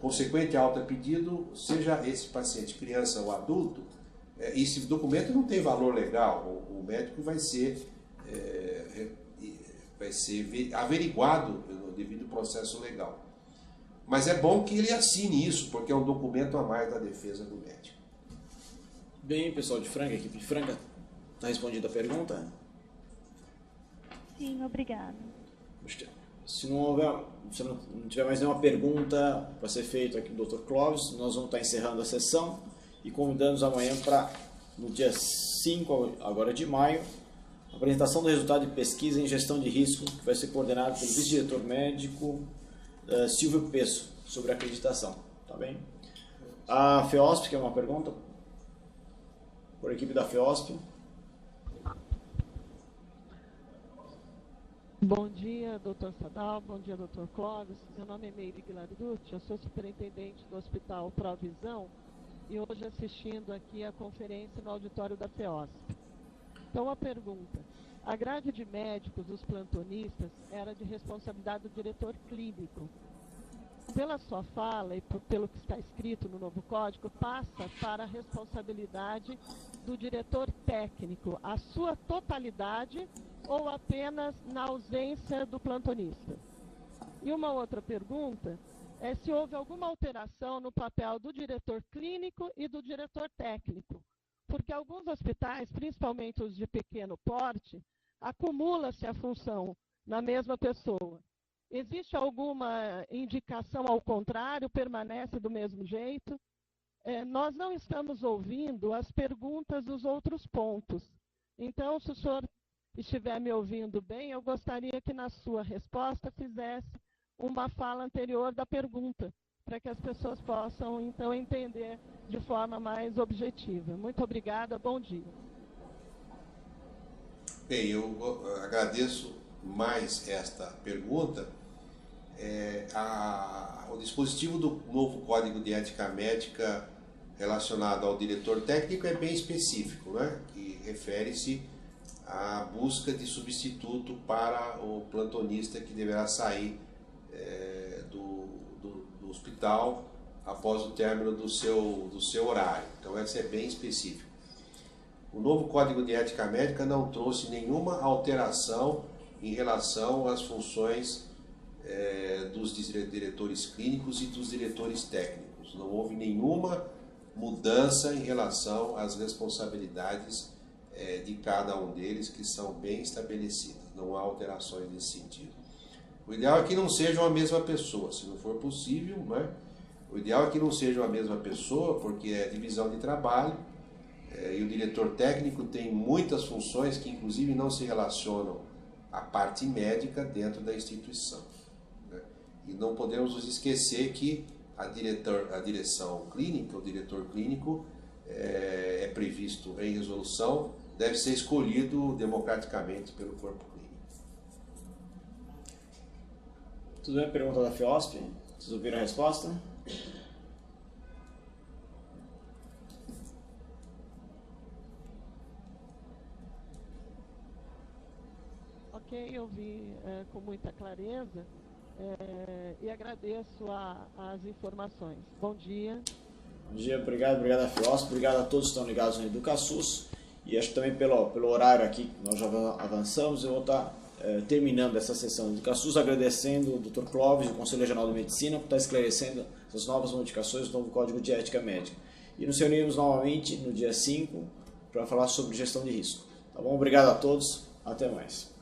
consequente a alta a pedido, seja esse paciente criança ou adulto, esse documento não tem valor legal, o médico vai ser averiguado no devido processo legal. Mas é bom que ele assine isso, porque é um documento a mais da defesa do médico. Bem, pessoal de Franca, equipe de Franca, está respondida a pergunta? Sim, obrigada. Se não tiver mais nenhuma pergunta para ser feita aqui do Dr. Clóvis, nós vamos estar encerrando a sessão e convidando-os amanhã para, no dia 5 agora de maio, a apresentação do resultado de pesquisa em gestão de risco, que vai ser coordenado pelo vice-diretor médico Silvio Pesso, sobre acreditação. Tá bem? A FEOSP, que é uma pergunta por equipe da FEOSP. Bom dia, doutor Sadal. Bom dia, doutor Clóvis. Meu nome é Meire Guilarducci, eu sou superintendente do Hospital Provisão e hoje assistindo aqui a conferência no auditório da FEOSP. Então, a pergunta: a grade de médicos dos plantonistas era de responsabilidade do diretor clínico. Pela sua fala e pelo que está escrito no novo código, passa para a responsabilidade do diretor técnico, a sua totalidade ou apenas na ausência do plantonista? E uma outra pergunta é se houve alguma alteração no papel do diretor clínico e do diretor técnico, porque alguns hospitais, principalmente os de pequeno porte, acumula-se a função na mesma pessoa. Existe alguma indicação ao contrário? Permanece do mesmo jeito? Nós não estamos ouvindo as perguntas dos outros pontos. Então, se o senhor estiver me ouvindo bem, eu gostaria que na sua resposta fizesse uma fala anterior da pergunta, para que as pessoas possam, então, entender de forma mais objetiva. Muito obrigada, bom dia. Bem, eu agradeço mais esta pergunta. O dispositivo do novo Código de Ética Médica relacionado ao diretor técnico é bem específico, né? Que refere-se à busca de substituto para o plantonista que deverá sair do hospital após o término do seu horário. Então, esse é bem específico. O novo Código de Ética Médica não trouxe nenhuma alteração em relação às funções dos diretores clínicos e dos diretores técnicos. Não houve nenhuma mudança em relação às responsabilidades de cada um deles, que são bem estabelecidas. Não há alterações nesse sentido. O ideal é que não sejam a mesma pessoa, se não for possível, né? O ideal é que não sejam a mesma pessoa, porque é divisão de trabalho, e o diretor técnico tem muitas funções que inclusive não se relacionam à parte médica dentro da instituição, né? E não podemos nos esquecer que a direção clínica, o diretor clínico, é previsto em resolução, deve ser escolhido democraticamente pelo corpo clínico. Tudo bem? Pergunta da FEOSP? Vocês ouviram a resposta? Ok, eu vi com muita clareza e agradeço as informações. Bom dia. Bom dia, obrigado à FEOSP, obrigado a todos que estão ligados no EducaSUS, e acho que também pelo horário aqui que nós já avançamos, eu vou estar terminando essa sessão do EducaSUS, agradecendo o Dr. Clóvis e o Conselho Regional de Medicina por estar esclarecendo essas novas modificações do novo Código de Ética Médica. E nos reunimos novamente no dia 5 para falar sobre gestão de risco. Tá bom? Obrigado a todos, até mais.